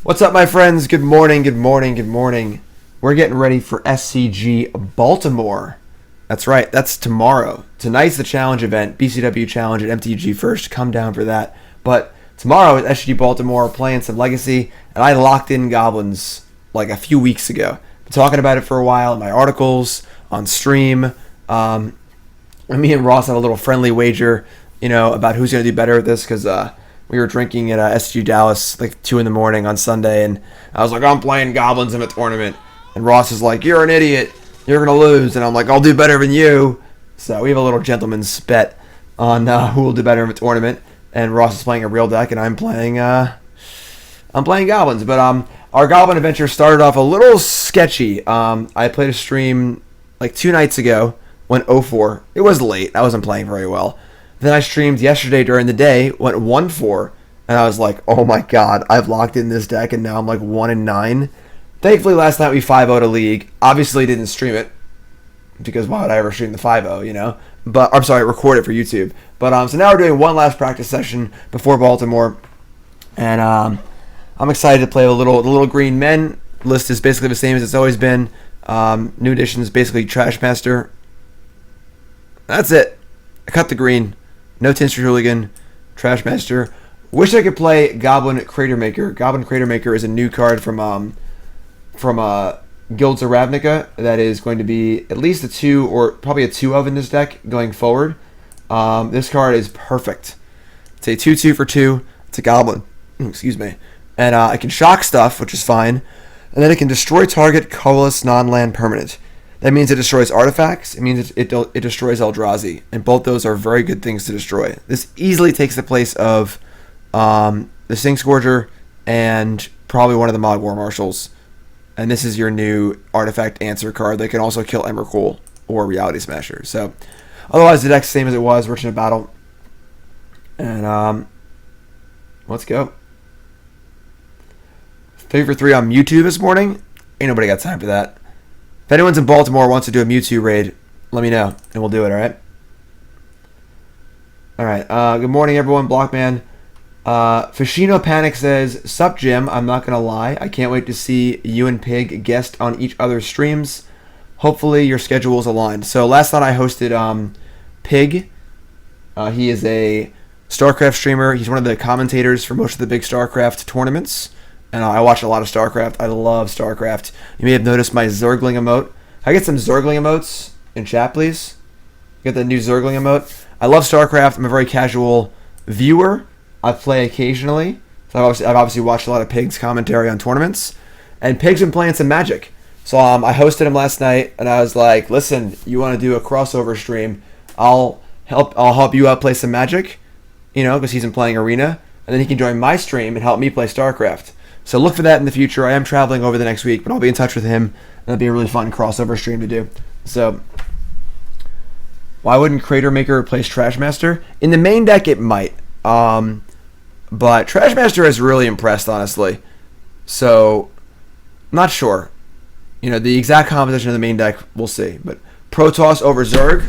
What's up, my friends? Good morning, good morning, good morning. We're getting ready for SCG Baltimore. That's right, that's tomorrow. Tonight's the challenge event, BCW challenge at MTG first. Come down for that. But tomorrow is SCG Baltimore, playing some Legacy, and I locked in Goblins like a few weeks ago. Been talking about it for a while in my articles, on stream. And me and Ross had a little friendly wager, about who's going to do better at this, because we were drinking at SCG Dallas like 2 in the morning on Sunday, and I was like, I'm playing Goblins in a tournament. And Ross is like, you're an idiot. You're going to lose. And I'm like, I'll do better than you. So we have a little gentleman's bet on who will do better in a tournament. And Ross is playing a real deck, and I'm playing Goblins. But our Goblin adventure started off a little sketchy. I played a stream like 2 nights ago, went 0-4. It was late. I wasn't playing very well. Then I streamed yesterday during the day, went 1-4, and I was like, oh my god, I've locked in this deck, and now I'm like 1-9. Thankfully, last night we 5-0'd a league. Obviously didn't stream it, because why would I ever stream the 5-0, But, I'm sorry, record it for YouTube. But, so now we're doing one last practice session before Baltimore, and I'm excited to play the little green men. List is basically the same as it's always been. New addition is basically Trashmaster. That's it. I cut the green. No Tinster Hooligan, Trashmaster. Wish I could play Goblin Cratermaker. Goblin Cratermaker is a new card from Guilds of Ravnica that is going to be at least a 2 or probably a 2 of in this deck going forward. This card is perfect. It's a 2/2 for 2. It's a Goblin. Excuse me. And I can shock stuff, which is fine. And then it can destroy target colorless non-land permanent. That means it destroys artifacts. It means it destroys Eldrazi. And both those are very good things to destroy. This easily takes the place of the Stingscourger and probably one of the Mogg War Marshals. And this is your new artifact answer card that can also kill Emrakul or Reality Smasher. So, otherwise the deck's the same as it was, Rishadan Battle. And let's go. Favorite 3 on Mewtwo this morning? Ain't nobody got time for that. If anyone's in Baltimore wants to do a Mewtwo raid, let me know, and we'll do it, alright? Alright, good morning, everyone. Blockman. Fashino Panic says, Sup, Jim? I'm not going to lie. I can't wait to see you and Pig guest on each other's streams. Hopefully your schedule's aligned. So last night I hosted Pig. He is a StarCraft streamer. He's one of the commentators for most of the big StarCraft tournaments. And I watch a lot of StarCraft. I love StarCraft. You may have noticed my Zergling emote. Can I get some Zergling emotes in chat, please? Get the new Zergling emote. I love StarCraft. I'm a very casual viewer. I play occasionally. So I've obviously watched a lot of Pig's commentary on tournaments. And Pig's been playing some Magic. So I hosted him last night, and I was like, listen, you want to do a crossover stream? I'll help you out play some Magic, because he's been playing Arena. And then he can join my stream and help me play StarCraft. So look for that in the future. I am traveling over the next week, but I'll be in touch with him. That'll be a really fun crossover stream to do. So, why wouldn't Cratermaker replace Trashmaster? In the main deck, it might. But Trashmaster has really impressed, honestly. So, not sure. The exact composition of the main deck, we'll see. But Protoss over Zerg,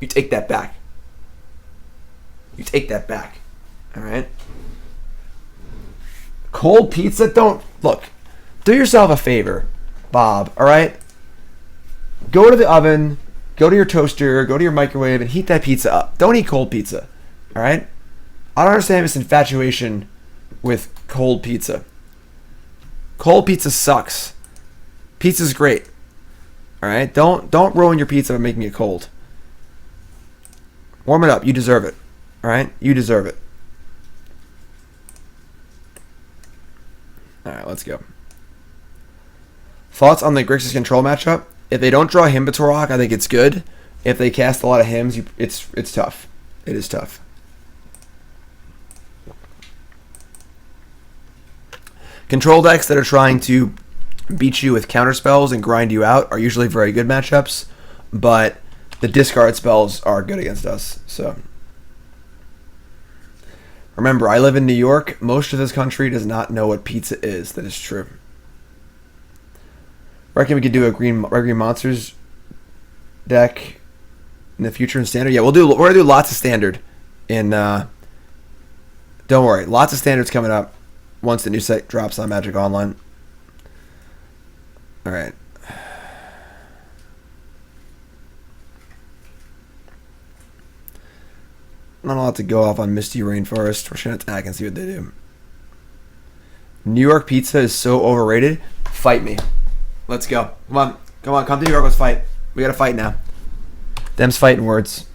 you take that back. You take that back. All right? Cold pizza? Don't look. Do yourself a favor, Bob. All right. Go to the oven, go to your toaster, go to your microwave, and heat that pizza up. Don't eat cold pizza. All right. I don't understand this infatuation with cold pizza. Cold pizza sucks. Pizza's great. All right. Don't ruin your pizza by making it cold. Warm it up. You deserve it. All right. You deserve it. Alright, let's go. Thoughts on the Grixis control matchup? If they don't draw Himbatorok, I think it's good. If they cast a lot of Hims, it's tough. It is tough. Control decks that are trying to beat you with counter spells and grind you out are usually very good matchups, but the discard spells are good against us. So remember, I live in New York. Most of this country does not know what pizza is. That is true. Reckon we could do a green monsters deck in the future in standard. Yeah, we're gonna do lots of standard in. Don't worry, lots of standards coming up. once the new set drops on Magic Online. All right. Not a lot to go off on Misty Rainforest. We're just going to attack and see what they do. New York pizza is so overrated. Fight me. Let's go. Come on. Come on. Come to New York. Let's fight. We got to fight now. Them's fighting words.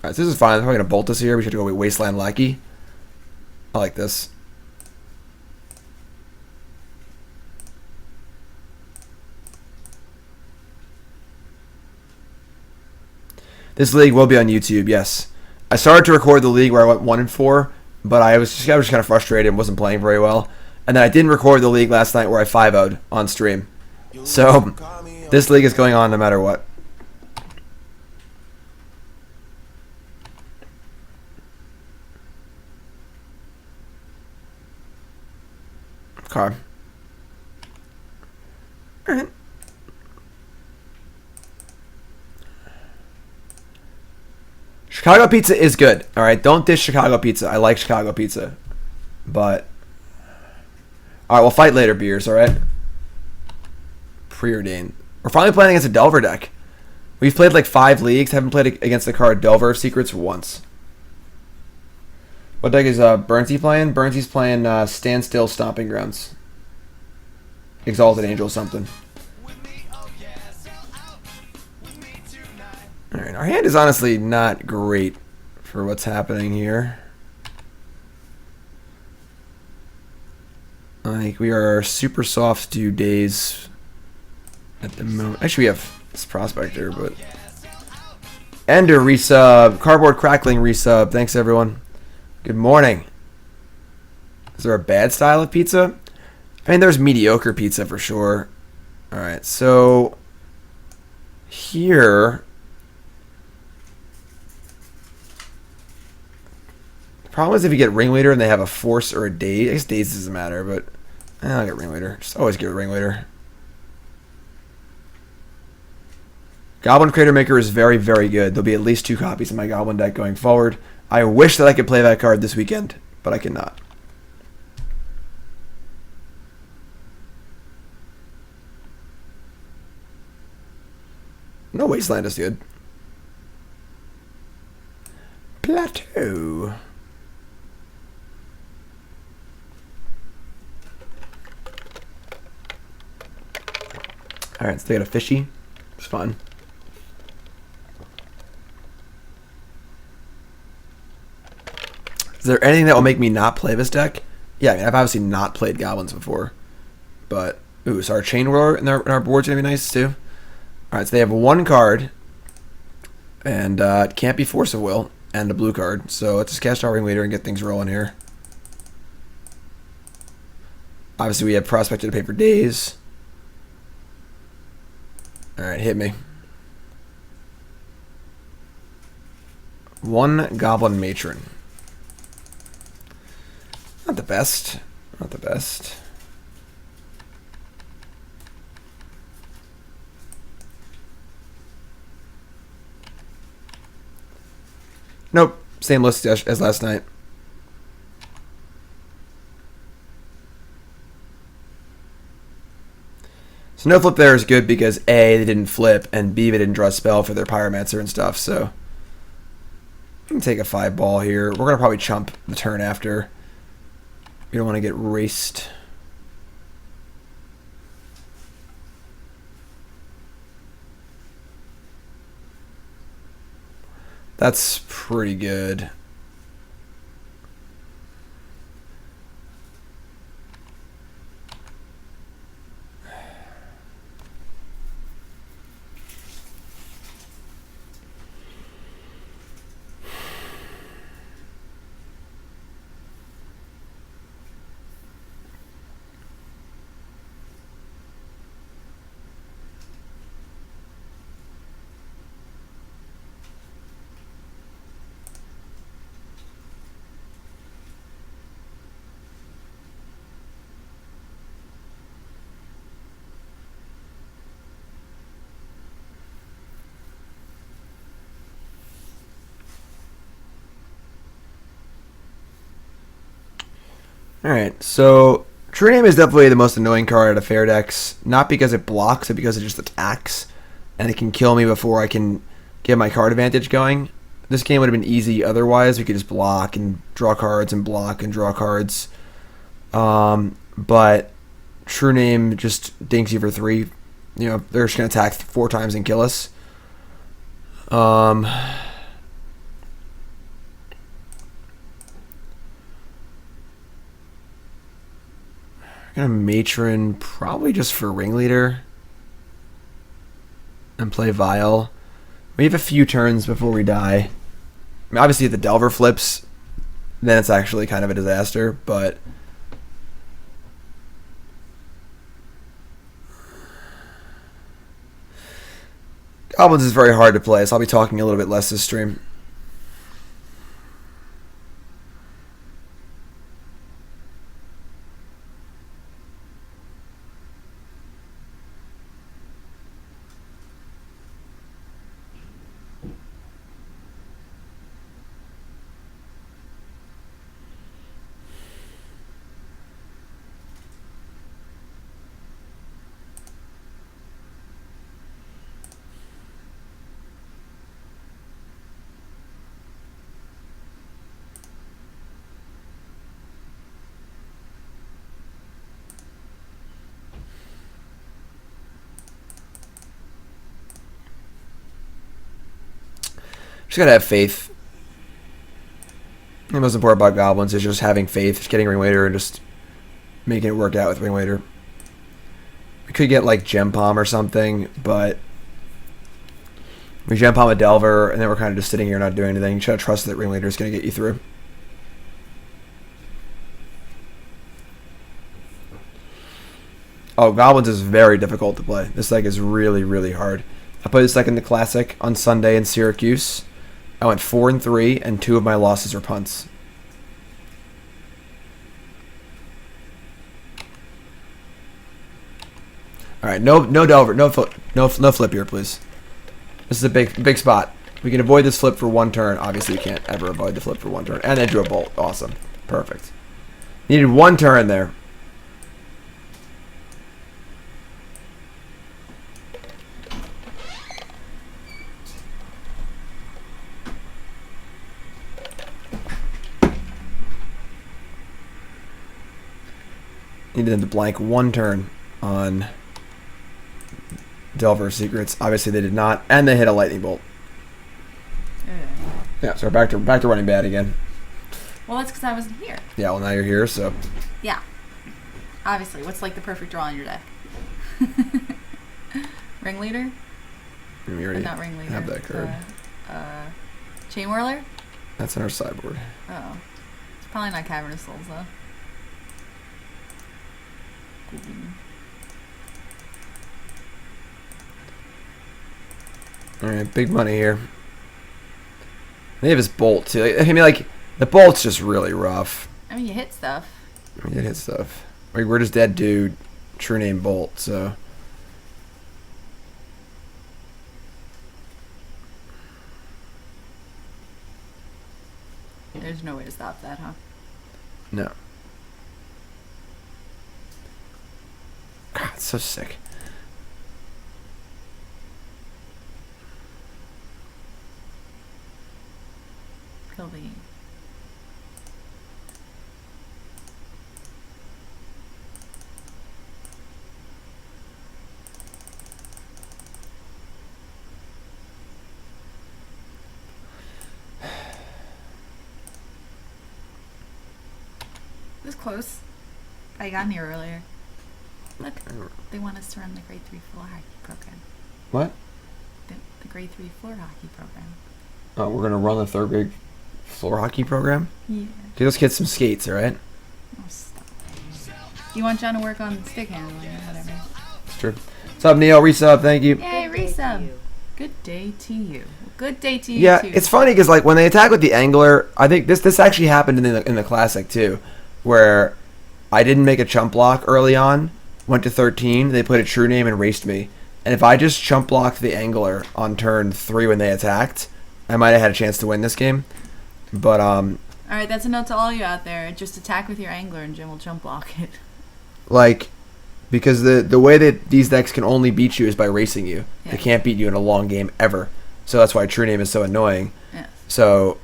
Alright, so this is fine. I'm probably going to bolt this here. We should go with Wasteland Lackey. I like this. This league will be on YouTube, yes. I started to record the league where I went 1-4, but I was just kind of frustrated and wasn't playing very well. And then I didn't record the league last night where I 5-0'd on stream. So, this league is going on no matter what. Okay. Alright. Chicago pizza is good. Alright, don't dish Chicago pizza. I like Chicago pizza. But... Alright, we'll fight later, beers, alright? Preordained. We're finally playing against a Delver deck. We've played like 5 leagues. Haven't played against the card Delver of Secrets once. What deck is Burnsy playing? Burnsy's playing Standstill Stomping Grounds. Exalted Angel something. Alright, our hand is honestly not great for what's happening here. Like, we are super soft to days at the moment. Actually, we have this Prospector, but... Ender resub. Cardboard Crackling resub. Thanks, everyone. Good morning. Is there a bad style of pizza? I mean, there's mediocre pizza for sure. Alright, so... Here... The problem is if you get Ringleader and they have a Force or a Daze. I guess Daze doesn't matter, but... I'll get Ringleader. Just always get Ringleader. Goblin Crater Maker is very, very good. There'll be at least 2 copies in my Goblin deck going forward. I wish that I could play that card this weekend, but I cannot. No, Wasteland is good. Plateau. Alright, so they got a fishy. It's fun. Is there anything that will make me not play this deck? Yeah, I mean, I've obviously not played Goblins before. But, ooh, so our Chainwhirler in our board's going to be nice, too. Alright, so they have 1 card. And it can't be Force of Will. And a blue card. So let's just cast our Ringleader and get things rolling here. Obviously, we have Prospector to pay for days. Alright, hit me. 1 Goblin Matron. Not the best. Not the best. Nope. Same list as last night. So no flip there is good because A, they didn't flip, and B, they didn't draw a spell for their Pyromancer and stuff, so... We can take a 5-ball here. We're going to probably chump the turn after. We don't want to get raced. That's pretty good. Alright, so True Name is definitely the most annoying card out of fair decks. Not because it blocks, but because it just attacks. And it can kill me before I can get my card advantage going. This game would have been easy otherwise. We could just block and draw cards and block and draw cards. But True Name just dinks you for 3. You know, they're just going to attack 4 times and kill us. Gonna Matron probably just for Ringleader and play Vial. We have a few turns before we die. I mean, obviously if the Delver flips, then it's actually kind of a disaster, but Goblins is very hard to play, so I'll be talking a little bit less this stream. Just gotta have faith. The most important about Goblins is just having faith, just getting Ringleader and just making it work out with Ringleader. We could get like Gempalm or something, but we Gempalm a Delver, and then we're kind of just sitting here not doing anything. You gotta trust that Ringleader is gonna get you through. Oh, Goblins is very difficult to play. This deck is really, really hard. I played this deck in the Classic on Sunday in Syracuse. I went 4-3, and 2 of my losses are punts. All right, no Delver, no flip here, please. This is a big spot. We can avoid this flip for 1 turn. Obviously, you can't ever avoid the flip for 1 turn. And they drew a bolt. Awesome, perfect. Needed 1 turn there. Needed them to blank 1 turn on Delver Secrets. Obviously, they did not, and they hit a lightning bolt. Yeah, so we're back to running bad again. Well, that's because I wasn't here. Yeah, well now you're here, so. Yeah. Obviously, what's like the perfect draw in your deck? Ringleader? We already not Ringleader. have that card. Chainwhirler? That's in our sideboard. Oh. It's probably not Cavern of Souls, though. Alright, big money here. They have his bolt too. I mean, like, the bolt's just really rough. I mean, you hit stuff. We did hit stuff. Like, we're just dead dude. True name bolt, so. There's no way to stop that, huh? No. God, it's so sick. Kill the... It was close. I got in here earlier. Look, they want us to run the grade 3 floor hockey program. What? The grade 3 floor hockey program. Oh, we're gonna run the 3rd grade floor hockey program? Yeah. Okay, let's get some skates, alright? Oh, stop. You want John to work on stick handling or whatever? It's true. What's up, Neil? Resub, thank you. Yay, resub. Good day to you. Good day to you, yeah, too. it's funny because like when they attack with the angler, I think this actually happened in the classic too, where I didn't make a chump block early on, went to 13, they put a true name and raced me, and if I just chump blocked the angler on turn 3 when they attacked, I might have had a chance to win this game, but Alright, that's a note to all you out there. Just attack with your angler and Jim will jump block it. Like, because the way that these decks can only beat you is by racing you. Yeah. They can't beat you in a long game ever. So that's why True Name is so annoying. Yes. So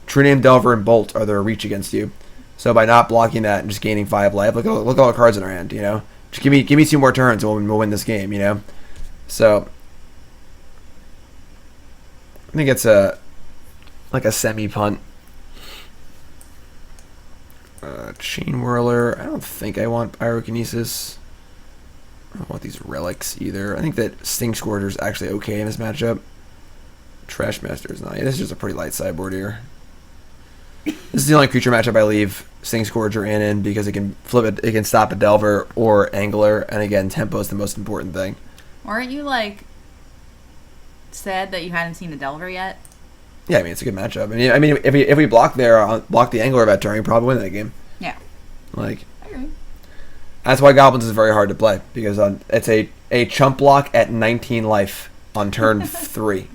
True Name, Delver, and Bolt are their reach against you. So by not blocking that and just gaining 5 life, look at all the cards in our hand, you know? Just give me 2 more turns and we'll win this game, you know? So I think it's a semi-punt. Chainwhirler. I don't think I want Pyrokinesis. I don't want these relics either. I think that Stingscourger is actually okay in this matchup. Trashmaster is not. Yeah, this is just a pretty light sideboard here. This is the only creature matchup I leave Stingscourger in because it can flip it. It can stop a Delver or Angler, and again, tempo is the most important thing. Weren't you like sad that you hadn't seen a Delver yet? Yeah, I mean it's a good matchup. I mean if we block the Angler that turn, we probably win that game. Yeah. Like. I agree. That's why Goblins is very hard to play because it's a chump block at 19 life on turn 3.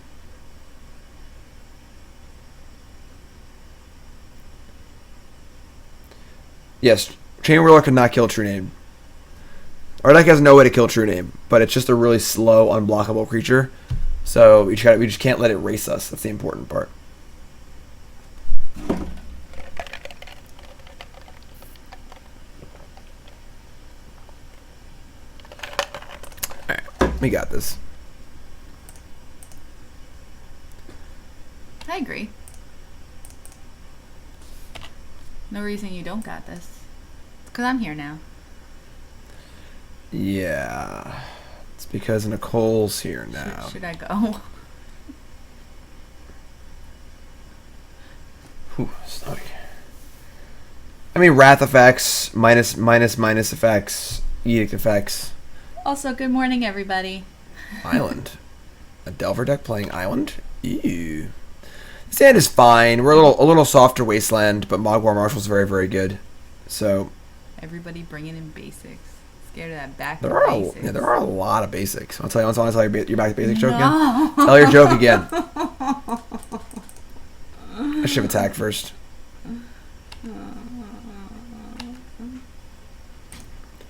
Yes, Chainwhirler could not kill True Name. Our deck has no way to kill True Name, but it's just a really slow, unblockable creature. So we just can't let it race us. That's the important part. Alright, we got this. I agree. No reason you don't got this. Because I'm here now. Yeah. It's because Nicole's here now. Should I go? Whew, stomach. I mean, Wrath effects, minus effects, Edict effects. Also, good morning, everybody. Island. A Delver deck playing Island? Ew. This hand is fine. We're a little softer Wasteland, but Mogg War Marshal is very, very good. So Everybody bringing in basics. Scared of that back there to are basics. there are a lot of basics. Want to tell your back to basics joke No. again? Tell your joke again. I should have attacked first.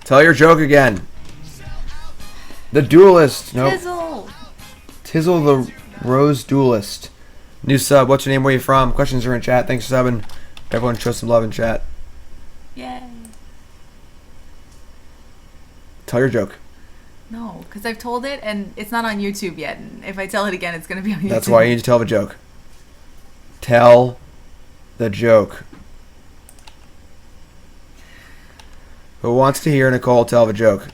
Tell your joke again. The Duelist. Nope. Tizzle the Rose Duelist. New sub. What's your name? Where you from? Questions are in chat. Thanks for subbing. Everyone show some love in chat. Yay. Tell your joke. No, because I've told it and it's not on YouTube yet. And if I tell it again, it's going to be on YouTube. That's why you need to tell the joke. Tell the joke. Who wants to hear Nicole tell the joke?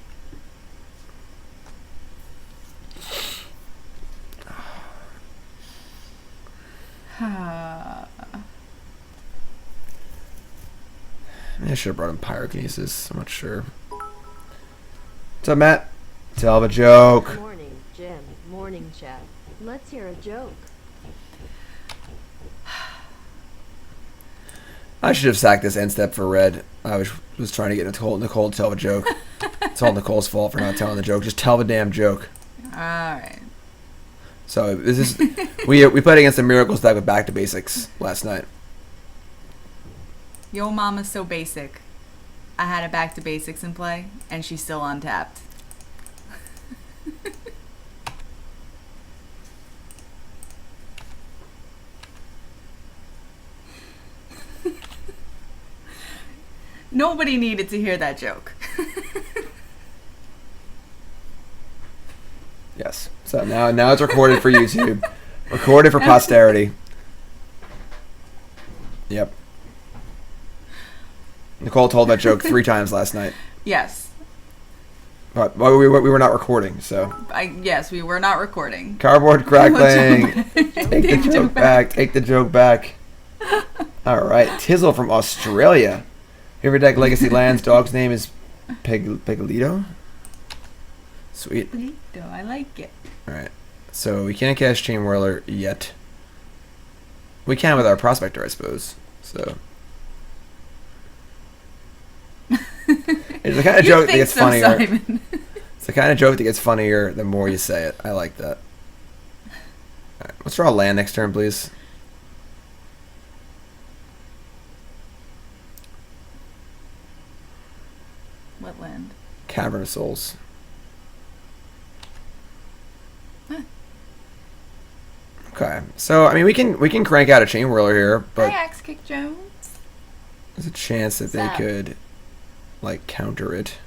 I should have brought him Pyrokinesis. I'm not sure. What's up, Matt? Tell the joke. Morning, Jim. Morning, chat. Let's hear a joke. I should have sacked this end step for red. I was trying to get Nicole to tell the joke. It's all Nicole's fault for not telling the joke. Just tell the damn joke. Alright. So this is we played against the Miracles deck with Back to Basics last night. Yo mama's so basic. I had a back to basics in play, and she's still untapped. Nobody needed to hear that joke. Yes. So now it's recorded for YouTube. Recorded for posterity. Yep. Nicole told that joke 3 times last night. Yes. But we were not recording, so. Yes, we were not recording. Cardboard crackling. Take the joke back. Take the joke back. All right. Tizzle from Australia. Favorite deck, Legacy Lands. Dog's name is Pegolito. Sweet. Pegolito, I like it. All right. So we can't cast Chainwhirler yet. We can with our Prospector, I suppose. So. It's the kind of joke that gets funnier. Simon. It's the kind of joke that gets funnier the more you say it. I like that. All right, let's draw a land next turn, please. What land? Cavern of Souls. Huh. Okay, so I mean we can crank out a Chainwhirler here, but Hi, Axe Kick Jones. there's a chance that they What's up? could like counter it.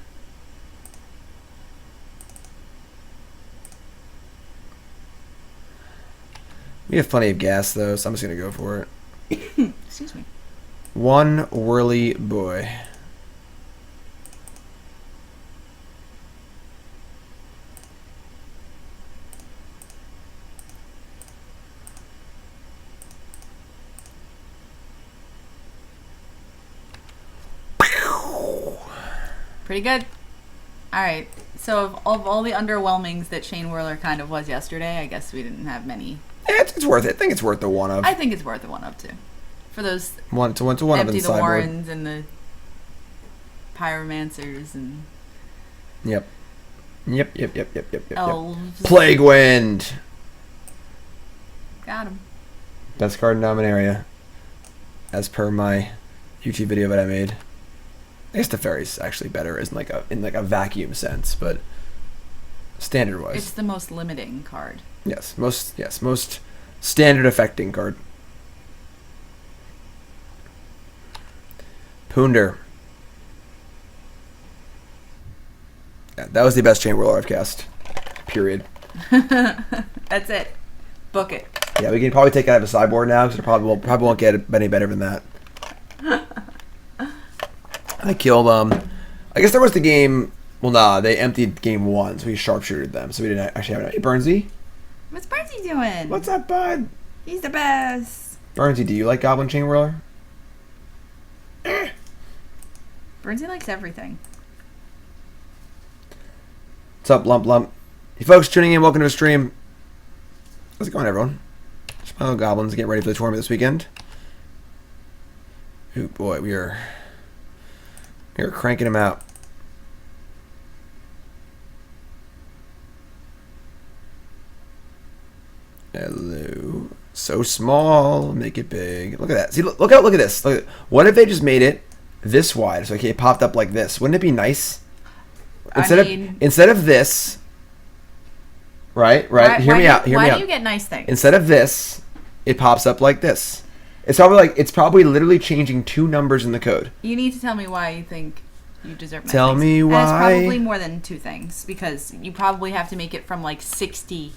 We have plenty of gas though, so I'm just gonna go for it. Excuse me. One whirly boy. Pretty good. Alright, so of all the underwhelmings that Chainwhirler kind of was yesterday, I guess we didn't have many. Yeah, it's worth it. I think it's worth the one of. I think it's worth a one up too. For those One of empty in the sideboard. Warrens and the Pyromancers and Yep. Yep. Elves. Plague Wind. Got him. Best card in Dominaria. As per my YouTube video that I made. I guess the fairy's actually better in like a vacuum sense, but standard wise. It's the most limiting card. Yes, most standard affecting card. Punder. Yeah, that was the best Chainwhirler I've cast. Period. That's it. Book it. Yeah, we can probably take it out of the sideboard now because it probably won't get any better than that. I killed I guess there was the game. Well, nah, they emptied game one, so we sharpshooted them, so we didn't actually have it. Hey, Burnsy, What's Bernsey doing? what's up, bud? He's the best. Burnsy, do you like Goblin Chainwhirler? Bernsey likes everything. What's up, Lump Lump? Hey, folks, tuning in, welcome to the stream. How's it going, everyone? Smile Goblins getting ready for the tournament this weekend. Oh boy, we are cranking them out. Hello. So small, make it big. Look at that. See, look at this. Look at, what if they just made it this wide? So okay, it popped up like this. Wouldn't it be nice? Instead of this, right? Hear me out. Why do you get nice things? Instead of this, it pops up like this. It's probably literally changing two numbers in the code. You need to tell me why you think you deserve nice Tell things. me And why. it's probably more than two things because you probably have to make it from like 60.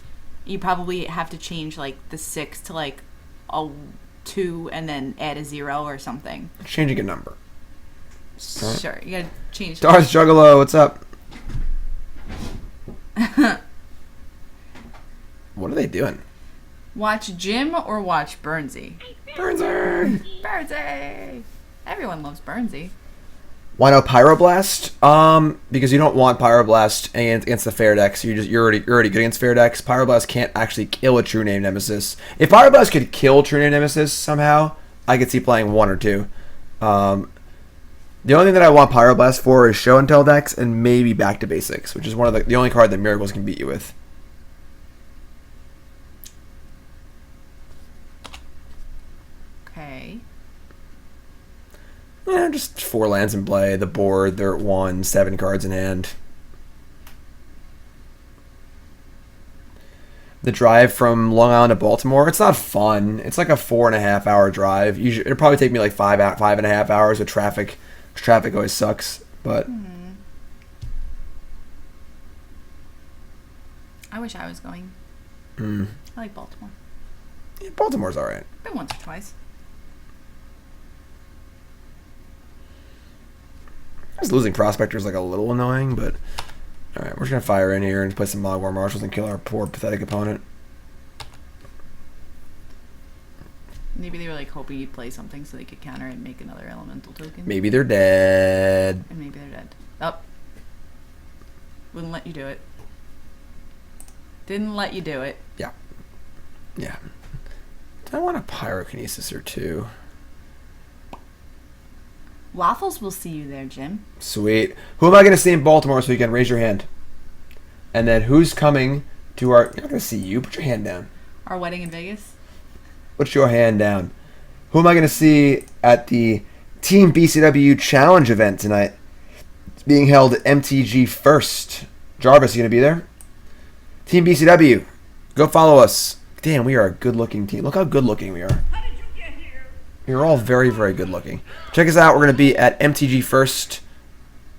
You probably have to change like the 6 to like a 2 and then add a 0 or something. Changing a number. Sure, you gotta change. Darth Juggalo, what's up? What are they doing? Watch Jim or watch Bernsey? Burnsy! Bernsey! Everyone loves Bernsey. Why no Pyroblast? Because you don't want Pyroblast against the fair decks. You're already good against fair decks. Pyroblast can't actually kill a True Name Nemesis. If Pyroblast could kill True Name Nemesis somehow, I could see playing one or two. The only thing that I want Pyroblast for is Show and Tell decks and maybe Back to Basics, which is one of the only card that Miracles can beat you with. Okay. Yeah, just 4 lands in play. The board, they're at 1, 7 cards in hand. The drive from Long Island to Baltimore, it's not fun. It's like a 4.5 hour drive. It'll probably take me like 5.5 hours with traffic. Traffic always sucks, but I wish I was going. I I like Baltimore. Yeah, Baltimore's all right. Been once or twice. Just losing Prospector is like a little annoying, but all right, we're just gonna fire in here and play some Mogg War Marshals and kill our poor pathetic opponent. Maybe they were like hoping you'd play something so they could counter it and make another elemental token. Maybe they're dead. And maybe they're dead. Oh. Wouldn't let you do it. Didn't let you do it. Yeah. I want a Pyrokinesis or two. Waffles will see you there, Jim. Sweet. Who am I going to see in Baltimore this weekend? Raise your hand. And then who's coming to our... I'm not going to see you. Put your hand down. Our wedding in Vegas? Put your hand down. Who am I going to see at the Team BCW Challenge event tonight? being held at MTG First. Jarvis, you going to be there? Team BCW, go follow us. Damn, we are a good-looking team. Look how good-looking we are. We're all very, very good-looking. Check us out. We're going to be at MTG First.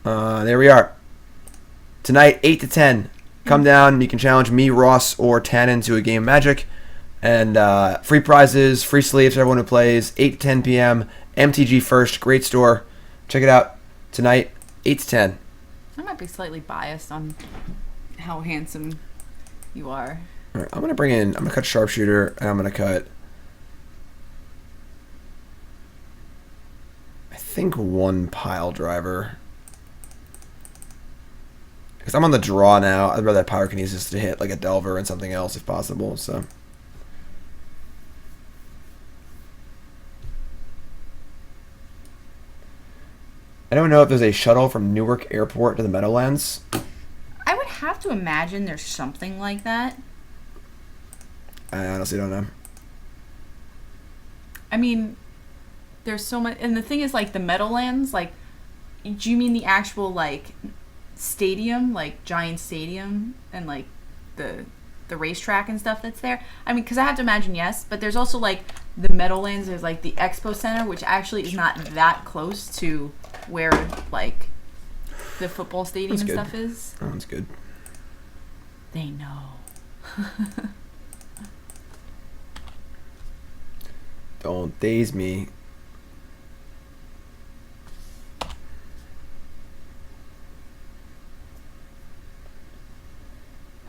There we are. Tonight, 8 to 10. Come down. You can challenge me, Ross, or Tannen to a game of Magic. And free prizes, free sleeves for everyone who plays. 8 to 10 p.m. MTG First. Great store. Check it out. Tonight, 8 to 10. I might be slightly biased on how handsome you are. All right, I'm going to cut Sharpshooter, and I'm going to cut, I think, one Piledriver. Because I'm on the draw now. I'd rather have Pyrokinesis to hit like a Delver and something else if possible, so. I don't know if there's a shuttle from Newark Airport to the Meadowlands. I would have to imagine there's something like that. I honestly don't know. I mean, there's so much, and the thing is, like, the Meadowlands, like, do you mean the actual, like, stadium, like, giant stadium, and, like, the racetrack and stuff that's there? I mean, because I have to imagine, yes, but there's also, like, the Meadowlands, there's, like, the Expo Center, which actually is not that close to where, like, the football stadium and stuff is. That one's good. They know. Don't daze me.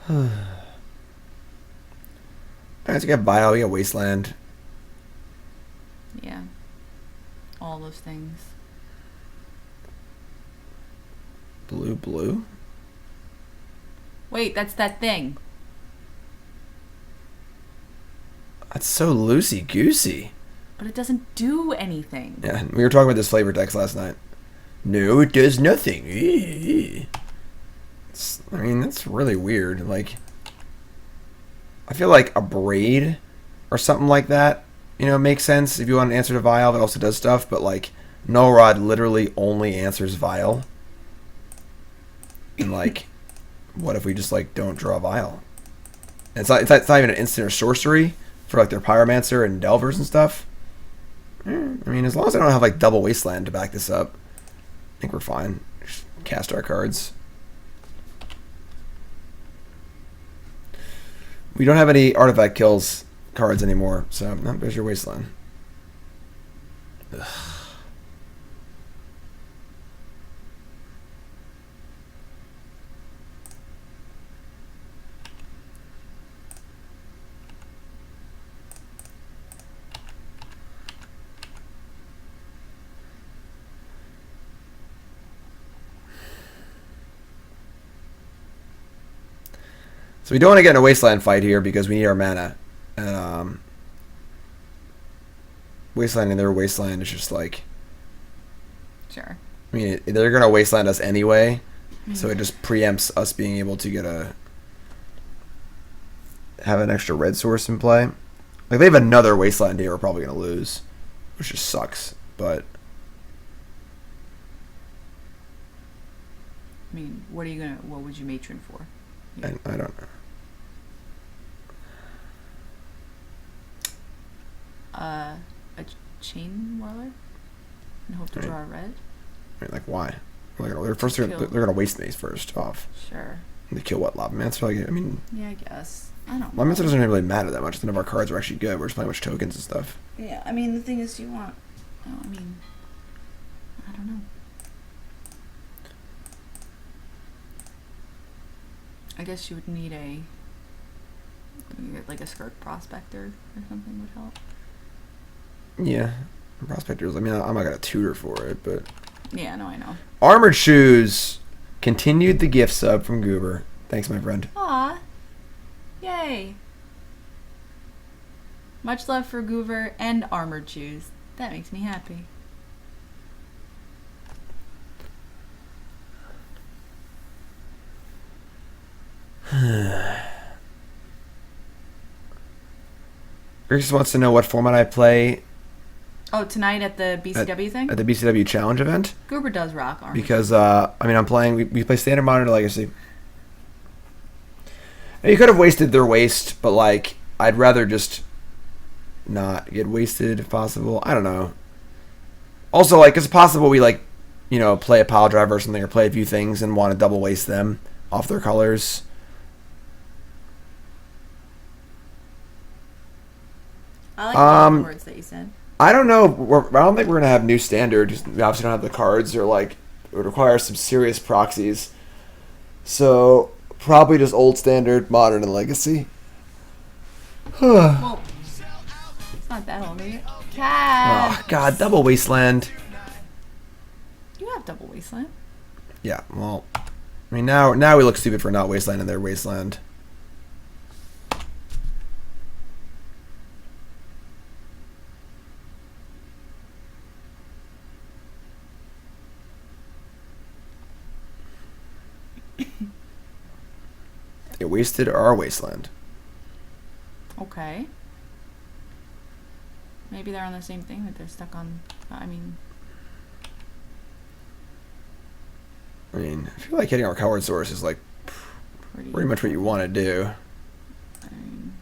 Alright, so we got Vial, we got Wasteland. Yeah. All those things. Blue? Wait, that's that thing. That's so loosey-goosey. But it doesn't do anything. Yeah, we were talking about this flavor text last night. No, it does nothing. I mean, that's really weird. Like, I feel like a braid or something like that, you know, makes sense if you want an answer to Vial that also does stuff, but like, Null Rod literally only answers Vial. And like, what if we just like don't draw Vial? And it's not even an instant or sorcery for like their Pyromancer and Delvers and stuff. I mean, as long as I don't have like double Wasteland to back this up, I think we're fine. Just cast our cards. We don't have any artifact kills cards anymore, so no, there's your Wasteland. Ugh. So we don't want to get in a Wasteland fight here because we need our mana. And Wasteland and their Wasteland is just like... Sure. I mean, they're going to Wasteland us anyway, so it just preempts us being able to get have an extra red source in play. Like, they have another Wasteland here we're probably going to lose, which just sucks, but... I mean, what would you matron for? I don't know. A Chainwhirler? And hope to draw a red? I mean, like, why? They're gonna waste these first off. Sure. They kill what, Lavamancer? Like, I mean... Yeah, I guess. I don't know. Lavamancer doesn't really matter that much. None of our cards are actually good. We're just playing with tokens and stuff. Yeah, I mean, the thing is, you want... Oh, I mean... I don't know. I guess you would need like a Skirk Prospector or something would help. Yeah. Prospectors, I mean, I'm not going to tutor for it, but... Yeah, no, I know. Armored Shoes continued the gift sub from Goober. Thanks, my friend. Aw. Yay. Much love for Goober and Armored Shoes. That makes me happy. Rick just wants to know what format I play. Oh, tonight at the BCW thing? At the BCW Challenge event. Goober does rock armor. Because, I mean, I'm playing... We play Standard, Modern, Legacy. And you could have wasted their waste, but, like, I'd rather just not get wasted if possible. I don't know. Also, like, it's possible we, like, you know, play a Piledriver or something, or play a few things and want to double waste them off their colors. I like the words that you said. I don't know. I don't think we're gonna have new standard. We obviously don't have the cards, or like it would require some serious proxies. So probably just old standard, modern, and legacy. Well, it's not that old, maybe. Cat. Oh God, double wasteland. You have double wasteland. Yeah. Well, I mean now we look stupid for not wasteland in their wasteland. They wasted our wasteland. Okay. Maybe they're on the same thing, that they're stuck on. I mean, I feel like hitting our coward source is like pretty much what you want to do. I mean,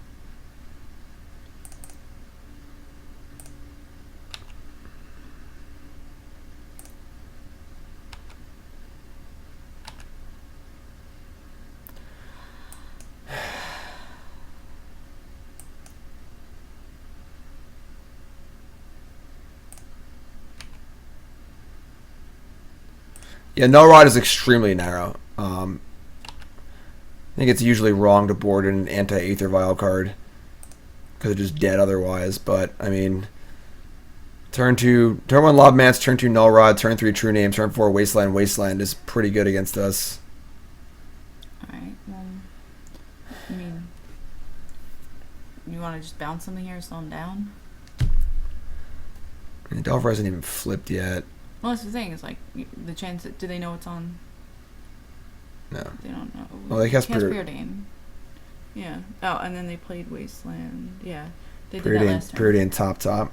Yeah, no rod is extremely narrow. I think it's usually wrong to board an anti-Aether Vial card because it's just dead otherwise. But I mean, turn 1 Lobmance, turn 2 Null Rod, turn 3 True Name, turn 4 Wasteland. Wasteland is pretty good against us. alright, well, I mean, you want to just bounce something here, slow him down? I mean, Delver hasn't even flipped yet. Well, that's the thing, is like, the chance that, do they know it's on? No. They don't know. Well, they cast Preordain. Yeah. Oh, and then they played Wasteland. Yeah. They did that last turn. Preordain top.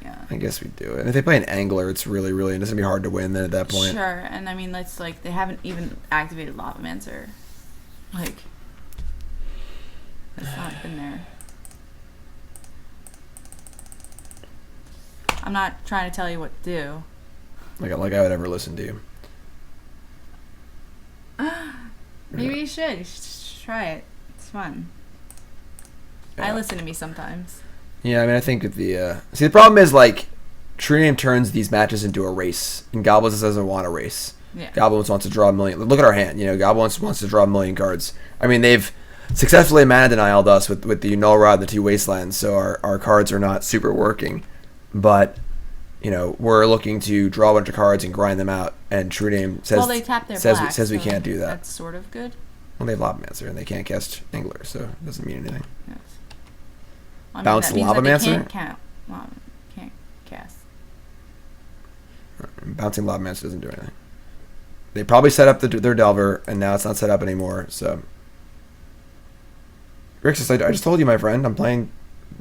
Yeah. I guess we do it. And if they play an Angler, it's really, it's going to be hard to win then at that point. Sure, and I mean, that's like, they haven't even activated Lavamancer. Like, that's not been there. I'm not trying to tell you what to do. Like I would ever listen to you. Maybe you should. You should try it. It's fun. Yeah. I listen to me sometimes. Yeah, I mean, I think if the see, the problem is like True Name turns these matches into a race, and Goblins doesn't want a race. Yeah. Goblins wants to draw a million. Look at our hand. You know, Goblins wants to draw a million cards. I mean, they've successfully mana denialed us with the Null Rod and the 2 Wastelands, so our cards are not super working. But you know, we're looking to draw a bunch of cards and grind them out, and True Name says they tap their says black, we so can't do that. That's sort of good. Well, they have Lavamancer and they can't cast Angler, so it doesn't mean anything. Yes. I mean, Bounce that means that they Lavamancer? can't cast. Bouncing Lobmancer doesn't do anything. They probably set up their Delver, and now it's not set up anymore, so... Grixis, I just told you, my friend, I'm playing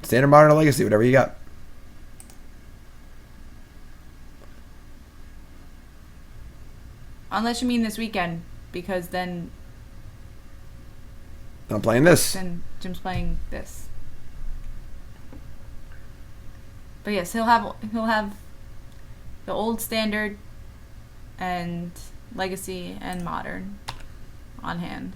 Standard, Modern, or Legacy, whatever you got. Unless you mean this weekend, because then I'm playing this. Then Jim's playing this. But yes, he'll have the old standard and legacy and modern on hand.